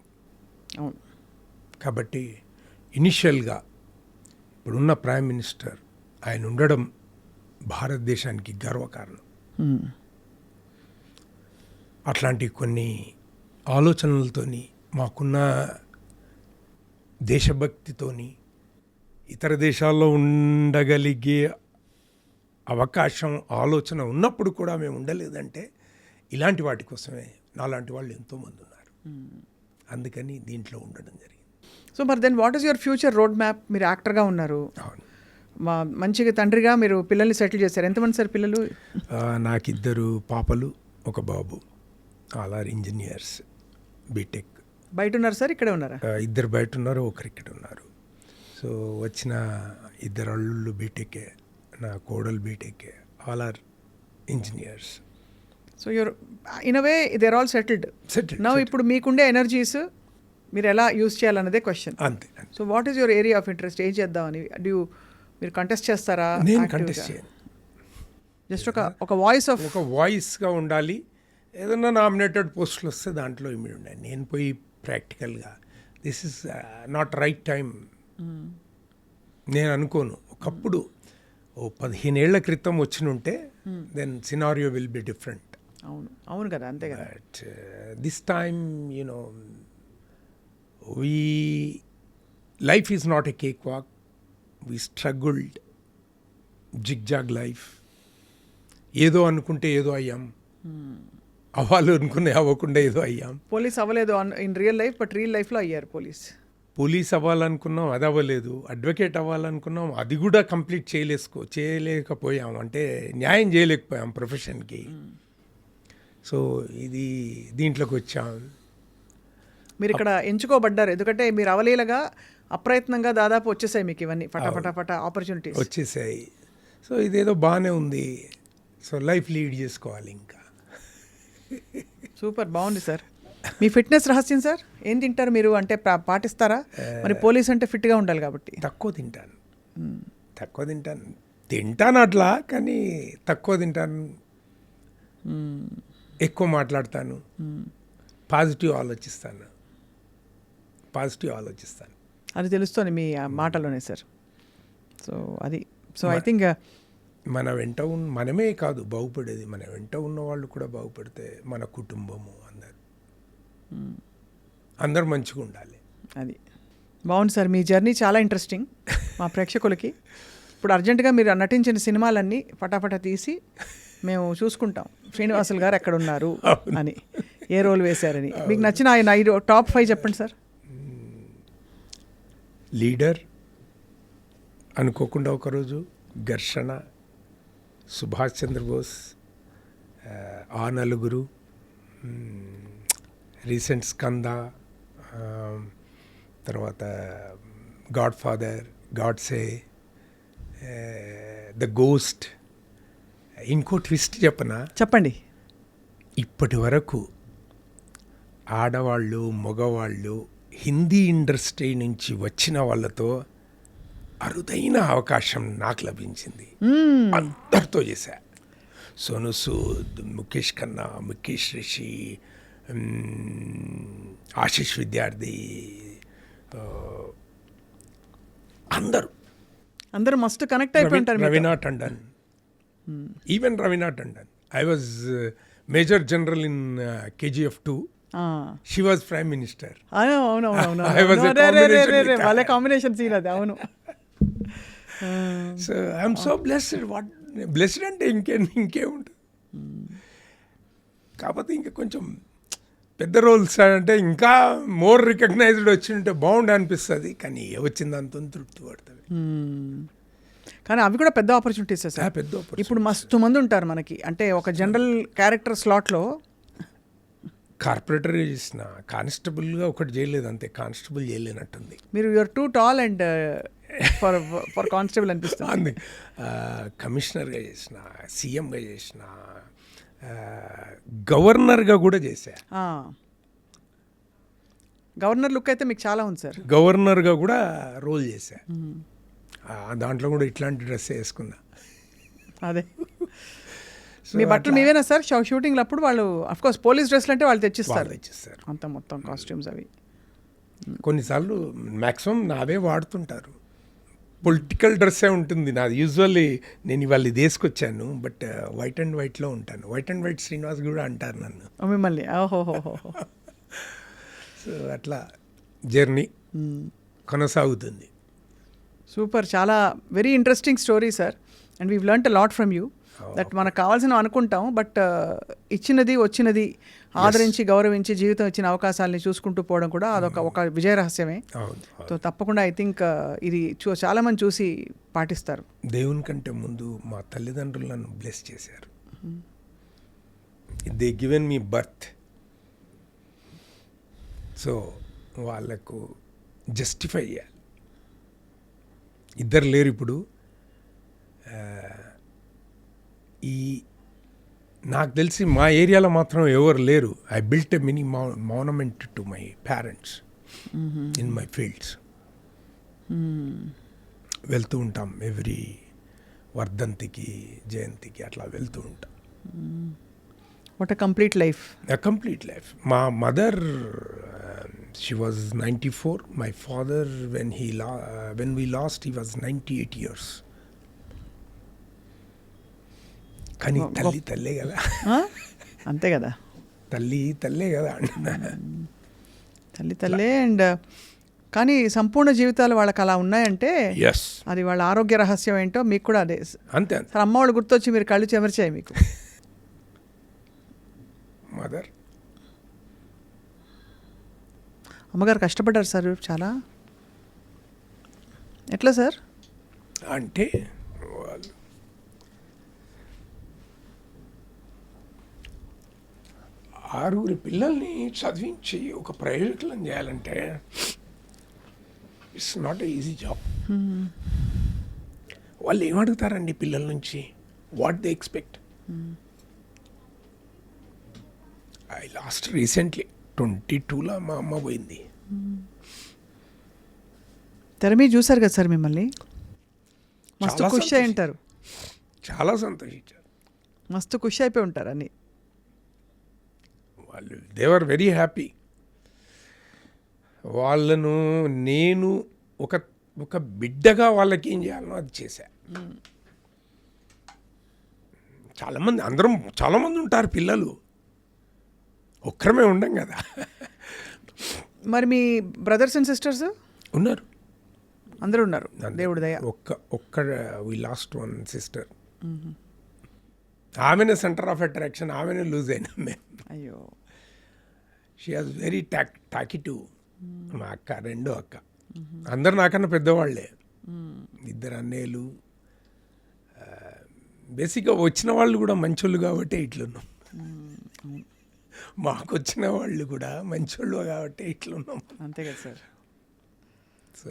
అవును. కాబట్టి ఇనిషియల్గా ఇప్పుడున్న ప్రైమ్ మినిస్టర్ ఆయన ఉండడం భారతదేశానికి గర్వకారణం. అట్లాంటి కొన్ని ఆలోచనలతోని, మాకున్న దేశభక్తితోని, ఇతర దేశాల్లో ఉండగలిగే అవకాశం, ఆలోచన ఉన్నప్పుడు కూడా మేము ఉండలేదంటే ఇలాంటి వాటి కోసమే నాలాంటి వాళ్ళు ఎంతోమంది ఉన్నారు. అందుకని దీంట్లో ఉండడం జరిగింది. సో మరి then what is your future road map? మీరు యాక్టర్గా ఉన్నారు, అవును. మంచిగా తండ్రిగా మీరు పిల్లల్ని సెటిల్ చేశారు. ఎంతమంది సార్ పిల్లలు? నాకు 2 పాపలు, ఒక బాబు. All are engineers, B Tech. బయట ఉన్నారు సార్, ఇక్కడే ఉన్నారా? 2 బయట ఉన్నారు, ఒకరు ఇక్కడ ఉన్నారు. సో వచ్చిన 2 అల్లుళ్ళు బీటెక్కే, నా కోడలు బీటెక్కే. All are engineers. So you're in a way they are all settled నా. ఇప్పుడు మీకుండే ఎనర్జీస్ మీరు ఎలా యూజ్ చేయాలన్నదే క్వశ్చన్. అంతే. So what is your area of interest? ఏం చేద్దామని మీరు కంటెస్ట్ చేస్తారా? నేను కంటెస్ట్ చేయను. జస్ట్ ఒక వాయిస్గా ఉండాలి. ఏదన్నా నామినేటెడ్ పోస్టులు వస్తే దాంట్లో ఇమిడి ఉండాలి. నేను పోయి ప్రాక్టికల్గా this is not right time నేను అనుకోను. ఒకప్పుడు 15 ఏళ్ల క్రితం వచ్చినుంటే then scenario will be different. అవును కదా, అంతే కదా. But this time you know life is not a cake walk. We struggled zigzag life. ఏదో అనుకుంటే ఏదో అయ్యాం, అవ్వాలి అనుకునే అవ్వకుండా ఏదో అయ్యాం. పోలీస్ అవ్వలేదు in real life, but real లైఫ్లో అయ్యారు పోలీస్ అవ్వాలనుకున్నాం, అది అవ్వలేదు. అడ్వకేట్ అవ్వాలనుకున్నాం, అది కూడా కంప్లీట్ చేయలేకపోయాం. అంటే న్యాయం చేయలేకపోయాం ప్రొఫెషన్కి. సో ఇది దీంట్లోకి వచ్చాం. మీరు ఇక్కడ ఎంచుకోబడ్డారు ఎందుకంటే మీరు అవలీలగా అప్రయత్నంగా దాదాపు వచ్చేసాయి మీకు ఇవన్నీ ఫటాఫట ఆపర్చునిటీస్ వచ్చేసాయి. సో ఇదేదో బాగానే ఉంది. సో లైఫ్ లీడ్ చేసుకోవాలి ఇంకా. సూపర్, బాగుంది సార్. మీ ఫిట్నెస్ రహస్యం సార్? ఏం తింటారు మీరు? అంటే పాటిస్తారా? మరి పోలీస్ అంటే ఫిట్గా ఉండాలి కాబట్టి. తక్కువ తింటాను అట్లా, కానీ తక్కువ తింటాను, ఎక్కువ మాట్లాడతాను, పాజిటివ్ ఆలోచిస్తాను. అది తెలుస్తుంది మీ మాటలోనే సార్. సో అది ఐ థింక్ మన వెంట మనమే కాదు బాగుపడేది, మన వెంట ఉన్న వాళ్ళు కూడా బాగుపడితే మన కుటుంబము అందరు మంచిగా ఉండాలి. అది బాగుంది సార్. మీ జర్నీ చాలా ఇంట్రెస్టింగ్ మా ప్రేక్షకులకి. ఇప్పుడు అర్జెంటుగా మీరు నటించిన సినిమాలన్నీ ఫటాఫట తీసి మేము చూసుకుంటాం, శ్రీనివాసులు గారు ఎక్కడ ఉన్నారు అని, ఏ రోల్ వేశారని. మీకు నచ్చిన ఆయన టాప్ 5 చెప్పండి సార్. లీడర్, అనుకోకుండా ఒకరోజు, ఘర్షణ, సుభాష్ చంద్రబోస్, ఆ నలుగురు, రీసెంట్ స్కంద, తర్వాత God father, Godse, the ghost. ఇంకో ట్విస్ట్ చెప్పండి. ఇప్పటి వరకు ఆడవాళ్ళు, మగవాళ్ళు హిందీ ఇండస్ట్రీ నుంచి వచ్చిన వాళ్ళతో అరుదైన అవకాశం నాకు లభించింది. అందరితో చేశా. సోను సూద్, ముఖేష్ ఖన్నా, ముఖేష్ రిషి, ఆశిష్ విద్యార్థి, అందరూ మస్తు కనెక్ట్ అయిపోయింటారు. Raveena Tandon, even Raveena Tandon. I was major general in KGF 2. She was Prime Minister. అవును. వాళ్ళ కాంబినేషన్ సీన్ అది. అవును. So I'm so blessed. Blessed అంటే ఇంకేముంటుంది. కాకపోతే ఇంకా కొంచెం పెద్ద రోల్స్ అంటే ఇంకా మోర్ రికగ్నైజ్డ్ వచ్చింటే బాగుండు అనిపిస్తుంది. కానీ వచ్చింది అంత తృప్తి పడుతుంది. కానీ అవి కూడా పెద్ద ఆపర్చునిటీస్ సార్. పెద్ద ఆపర్చునిటీ. ఇప్పుడు మస్తు మంది ఉంటారు మనకి. అంటే ఒక జనరల్ క్యారెక్టర్ స్లాట్లో కార్పొరేటర్గా చేసిన, కానిస్టబుల్గా ఒకటి చేయలేదు, అంతే. కానిస్టబుల్ చేయలేనట్టుంది. మీరు you are too tall and for constable అనిపిస్తుంది. అంది కమిషనర్గా చేసిన, సీఎంగా చేసిన, గవర్నర్గా కూడా చేశా. గవర్నర్ లుక్ అయితే మీకు చాలా ఉంది సార్. గవర్నర్గా కూడా రోల్ చేశా. దాంట్లో కూడా ఇట్లాంటి డ్రెస్ వేసుకున్నా. అదే మీ బట్టలు మీవేనా సార్? షూటింగ్లు అప్పుడు వాళ్ళు అఫ్కోర్స్ పోలీస్ డ్రెస్లు అంటే వాళ్ళు తెచ్చిస్తారు అంత మొత్తం కాస్ట్యూమ్స్ అవి. కొన్నిసార్లు మ్యాక్సిమం నావే వాడుతుంటారు. పొలిటికల్ డ్రెస్సే ఉంటుంది నాది. యూజువల్లీ నేను ఇవాళ ఇది వేసుకొచ్చాను, బట్ వైట్ అండ్ వైట్లో ఉంటాను. వైట్ అండ్ వైట్ శ్రీనివాస్ కూడా అంటారు నన్ను మిమ్మల్ని. సో అట్లా జర్నీ కొనసాగుతుంది. సూపర్, చాలా very interesting story sir. And weave learned a lot from you. That మనకు కావాల్సిన అనుకుంటాం, బట్ ఇచ్చినది వచ్చినది ఆదరించి గౌరవించి జీవితం ఇచ్చిన అవకాశాలని చూసుకుంటూ పోవడం కూడా అదొక విజయ రహస్యమే. సో తప్పకుండా ఐ థింక్ ఇది చాలామంది చూసి పాటిస్తారు. దేవుని కంటే ముందు మా తల్లిదండ్రులు నన్ను బ్లెస్ చేశారు. They given me birth. So వాళ్ళకు జస్టిఫై చేయాలి. ఇద్దరు లేరు ఇప్పుడు. ఈ నాకు తెలిసి మా ఏరియాలో మాత్రం ఎవరు లేరు. I built a mini monument to my parents in my fields. వెళ్తూ ఉంటాం ఎవ్రీ వర్ధంతికి, జయంతికి అట్లా వెళ్తూ ఉంటాం. What a complete life. Complete life. మా mother she was 94. My father, when we lost, he was 98 years. కానీ తల్లి తల్లే కదా. అంతే కదా, తల్లి తల్లే కదా. తల్లి తల్లే. అండ్ కానీ సంపూర్ణ జీవితాలు వాళ్ళకి అలా ఉన్నాయంటే అది వాళ్ళ ఆరోగ్య రహస్యం ఏంటో మీకు కూడా అదే. అంతే. సార్ అమ్మ వాళ్ళు గుర్తొచ్చి మీరు కళ్ళు చెమర్చాయి మీకు. మదర్, అమ్మగారు కష్టపడ్డారు సార్ చాలా. ఎట్లా సార్? అంటే వాళ్ళు 6 పిల్లల్ని చదివించి ఒక ప్రయోజకులను చేయాలంటే it's not a easy job. వాళ్ళు ఏమడుగుతారండి పిల్లల నుంచి? What they expect. I lost recently 22లో మా అమ్మ పోయింది. తెర మీద చూసారు కదా సార్ మిమ్మల్ని, మస్తు ఖుషి అయి ఉంటారు. చాలా సంతోషించారు, మస్తు ఖుషి అయిపోయి ఉంటారు అని. వాళ్ళు దే ఆర్ వెరీ హ్యాపీ. వాళ్ళను నేను ఒక బిడ్డగా వాళ్ళకి ఏం చేయాలనో అది చేశా. చాలామంది ఉంటారు పిల్లలు, ఒక్కరమే ఉండం కదా. మరి మీ బ్రదర్స్ అండ్ సిస్టర్స్ ఉన్నారు, అందరూ ఉన్నారు, దేవుడి దయ. ఒక్క వి లాస్ట్ వన్ సిస్టర్. ఆమెనే సెంటర్ ఆఫ్ అట్రాక్షన్, ఆమెనే లూజ్ అయినా మేము. అయ్యో. She has very talkative. మా అక్క, రెండో అక్క. అందరు నాకన్నా పెద్దవాళ్లే, 2 అన్నయ్యలు. బేసిక్గా వచ్చిన వాళ్ళు కూడా మంచోళ్ళు కాబట్టి ఇట్లున్నాం. మాకు వచ్చిన వాళ్ళు కూడా మంచోళ్ళు కాబట్టి ఇట్లున్నాం. అంతే కదా sir. So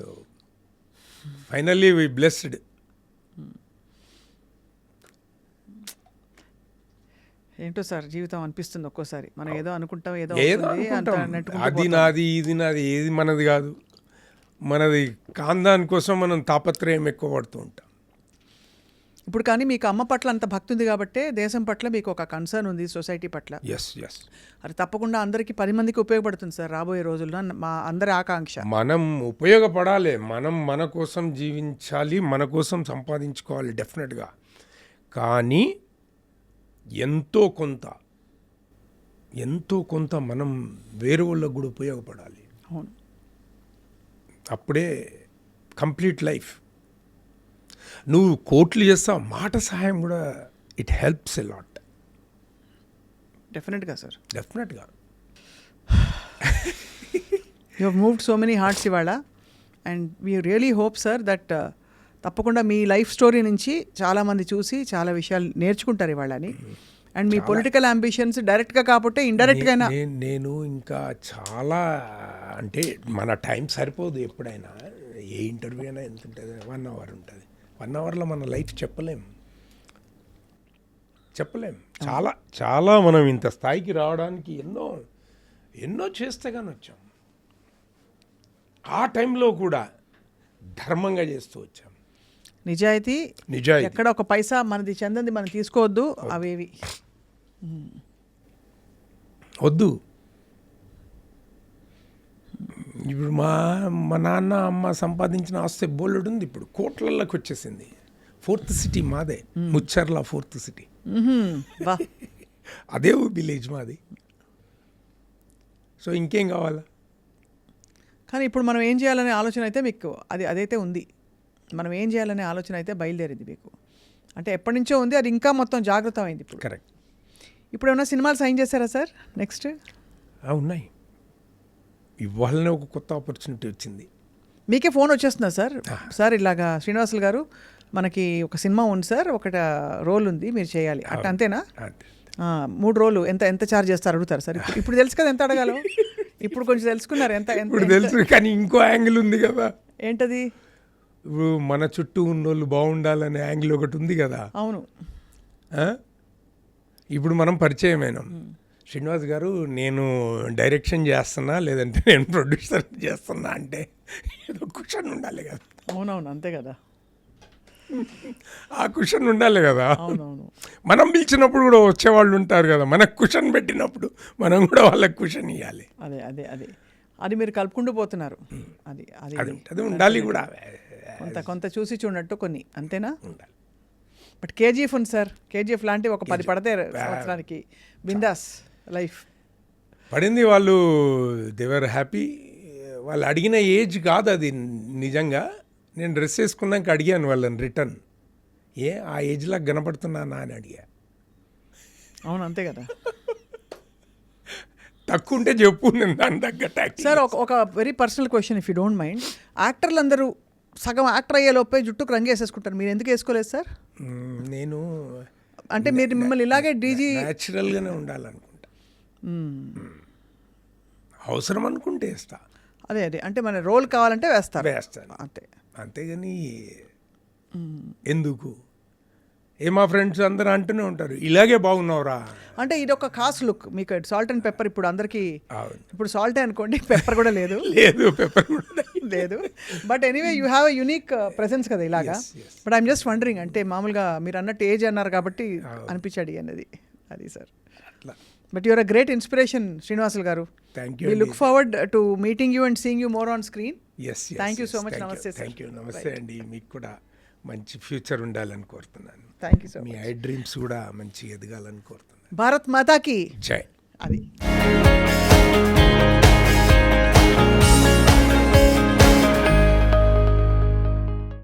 finally we blessed. ఏంటో సార్ జీవితం అనిపిస్తుంది ఒక్కోసారి. మనం ఏదో అనుకుంటాం, ఏదో అది నాది, ఇది నాది, ఏది మనది కాదు. మనది కాందాని కోసం మనం తాపత్రయం ఎక్కువ పడుతూ ఉంటాం. ఇప్పుడు కానీ మీకు అమ్మ పట్ల అంత భక్తి ఉంది కాబట్టి దేశం పట్ల మీకు ఒక కన్సర్న్ ఉంది, సొసైటీ పట్ల. ఎస్. అది తప్పకుండా అందరికీ 10 మందికి ఉపయోగపడుతుంది సార్ రాబోయే రోజుల్లో, మా అందరి ఆకాంక్ష. మనం ఉపయోగపడాలి, మనం మన కోసం జీవించాలి, మన కోసం సంపాదించుకోవాలి డెఫినెట్గా. కానీ ఎంతో కొంత మనం వేరే వాళ్ళకు కూడా ఉపయోగపడాలి. అవును, అప్పుడే కంప్లీట్ లైఫ్. నువ్వు కోట్లు చేస్తావు, మాట సహాయం కూడా ఇట్ హెల్ప్స్ ఎ లాట్. డెఫినెట్గా సార్, డెఫినెట్గా. You have moved so many hearts ఇవాళ. And we really hope sir that తప్పకుండా మీ లైఫ్ స్టోరీ నుంచి చాలామంది చూసి చాలా విషయాలు నేర్చుకుంటారు ఇవాళ అని. అండ్ మీ పొలిటికల్ అంబిషన్స్ డైరెక్ట్గా కాకపోతే ఇండైరెక్ట్గా నేను ఇంకా చాలా, అంటే మన టైం సరిపోదు. ఎప్పుడైనా ఏ ఇంటర్వ్యూ అయినా ఎంత ఉంటుంది, 1 hour ఉంటుంది. 1 hourలో మన లైఫ్ చెప్పలేం. చాలా మనం ఇంత స్థాయికి రావడానికి ఎన్నో చేస్తే కానీ వచ్చాం. ఆ టైంలో కూడా ధర్మంగా చేస్తూ వచ్చాం. నిజాయితీ. ఎక్కడ ఒక పైసా మనది చెందంది మనం తీసుకోవద్దు, అవేవి వద్దు. ఇప్పుడు మా నాన్న అమ్మ సంపాదించిన ఆస్తి బోలెడు ఉంది, ఇప్పుడు కోట్లలోకి వచ్చేసింది. 4th సిటీ మాదే, ముచ్చర్ల 4th సిటీ. అదే విలేజ్ మాది. సో ఇంకేం కావాలా? కానీ ఇప్పుడు మనం ఏం చేయాలనే ఆలోచన అయితే మీకు అదైతే ఉంది. మనం ఏం చేయాలనే ఆలోచన అయితే బయలుదేరింది మీకు. అంటే ఎప్పటి నుంచో ఉంది, అది ఇంకా మొత్తం జాగృతం అయింది ఇప్పుడు. కరెక్ట్. ఇప్పుడు ఏమైనా సినిమాలు సైన్ చేశారా సార్ నెక్స్ట్? ఉన్నాయి. ఇవాళనే ఒక కొత్త ఆపర్చునిటీ వచ్చింది. మీకే ఫోన్ వచ్చేస్తుందా సార్? సార్ ఇలాగా శ్రీనివాసులు గారు మనకి ఒక సినిమా ఉంది సార్, ఒకటి రోల్ ఉంది, మీరు చేయాలి అట్లా, అంతేనా? 3 రోలు ఎంత ఛార్జ్ చేస్తారు అడుగుతారు సార్. ఇప్పుడు తెలుసు కదా ఎంత అడగాలో, ఇప్పుడు కొంచెం తెలుసుకున్నారు ఎంత ఇప్పుడు తెలుసు. కానీ ఇంకో యాంగిల్ ఉంది కదా. ఏంటది? ఇప్పుడు మన చుట్టూ ఉన్నోళ్ళు బాగుండాలనే యాంగిల్ ఒకటి ఉంది కదా. అవును. ఇప్పుడు మనం పరిచయమైనాం. శ్రీనివాస్ గారు నేను డైరెక్షన్ చేస్తున్నా, లేదంటే నేను ప్రొడ్యూసర్ చేస్తున్నా అంటే ఏదో కుషన్ ఉండాలి కదా. అవునవును, అంతే కదా, ఆ కుషన్ ఉండాలి కదా. అవునవును. మనం పిలిచినప్పుడు కూడా వచ్చేవాళ్ళు ఉంటారు కదా, మనకు కుషన్ పెట్టినప్పుడు మనం కూడా వాళ్ళకి కుషన్ ఇవ్వాలి. అదే అదే అదే అది మీరు కలుపుకుంటూ పోతున్నారు. అది అది అది ఉండాలి కూడా. కొంత చూసి చూడనట్టు కొన్ని, అంతేనా? ఉండాలి. బట్ కేజీఎఫ్ ఉంది సార్, కేజీఎఫ్ లాంటి ఒక 10 పడితే సంవత్సరానికి బిందాస్ లైఫ్ పడింది. వాళ్ళు దేవర్ హ్యాపీ. వాళ్ళు అడిగిన ఏజ్ కాదు అది నిజంగా. నేను డ్రెస్ వేసుకున్నాక అడిగాను వాళ్ళని రిటర్న్, ఆ ఏజ్లా కనపడుతున్నానా అని అడిగా. అవును, అంతే కదా. తక్కువ ఉంటే చెప్పు, నేను దాని తగ్గట్టు. సార్ ఒక very personal question, if you don't mind. యాక్టర్లు అందరూ సగం యాక్టర్ అయ్యే లోపే జుట్టుకు రంగు వేసేసుకుంటారు, మీరు ఎందుకు వేసుకోలేదు సార్? నేను అంటే మీరు మిమ్మల్ని ఇలాగే డీజీ న్యాచురల్గానే ఉండాలనుకుంటా. అవసరం అనుకుంటే వేస్తా. అదే అదే అంటే మన రోల్ కావాలంటే వేస్తాను అంతే. అంతేగాని ఎందుకు మా ఫ్రెండ్స్ అందరూ అంటూనే ఉంటారు ఇలాగే బాగున్నావురా అంటే ఇది ఒక ఖాస్ లుక్ మీకు. సాల్ట్ అండ్ పెప్పర్ ఇప్పుడు అందరికీ, ఇప్పుడు సాల్టే అనుకోండి, పెప్పర్ కూడా లేదు. పెప్పర్ కూడా లేదు. But anyway you have a unique presence కదా ఇలాగా. బట్ ఐఎమ్ జస్ట్ వండరింగ్, అంటే మామూలుగా మీరు అన్నట్టు ఏజ్ అన్నారు కాబట్టి అనిపించాడు అన్నది, అది sir. But you are a great inspiration Srinivasulu గారు. We look forward to meeting you and seeing you more on screen. Thank you so much. Namaste sir. Thank you. Namaste అండి. మీకు కూడా మంచి ఫ్యూచర్ ఉండాలని కోరుతున్నాను. Thank you so much. Me I dreams కూడా మంచి ఎదగాలని కోరుతున్నాను. భారత్ మాతాకి జై. అది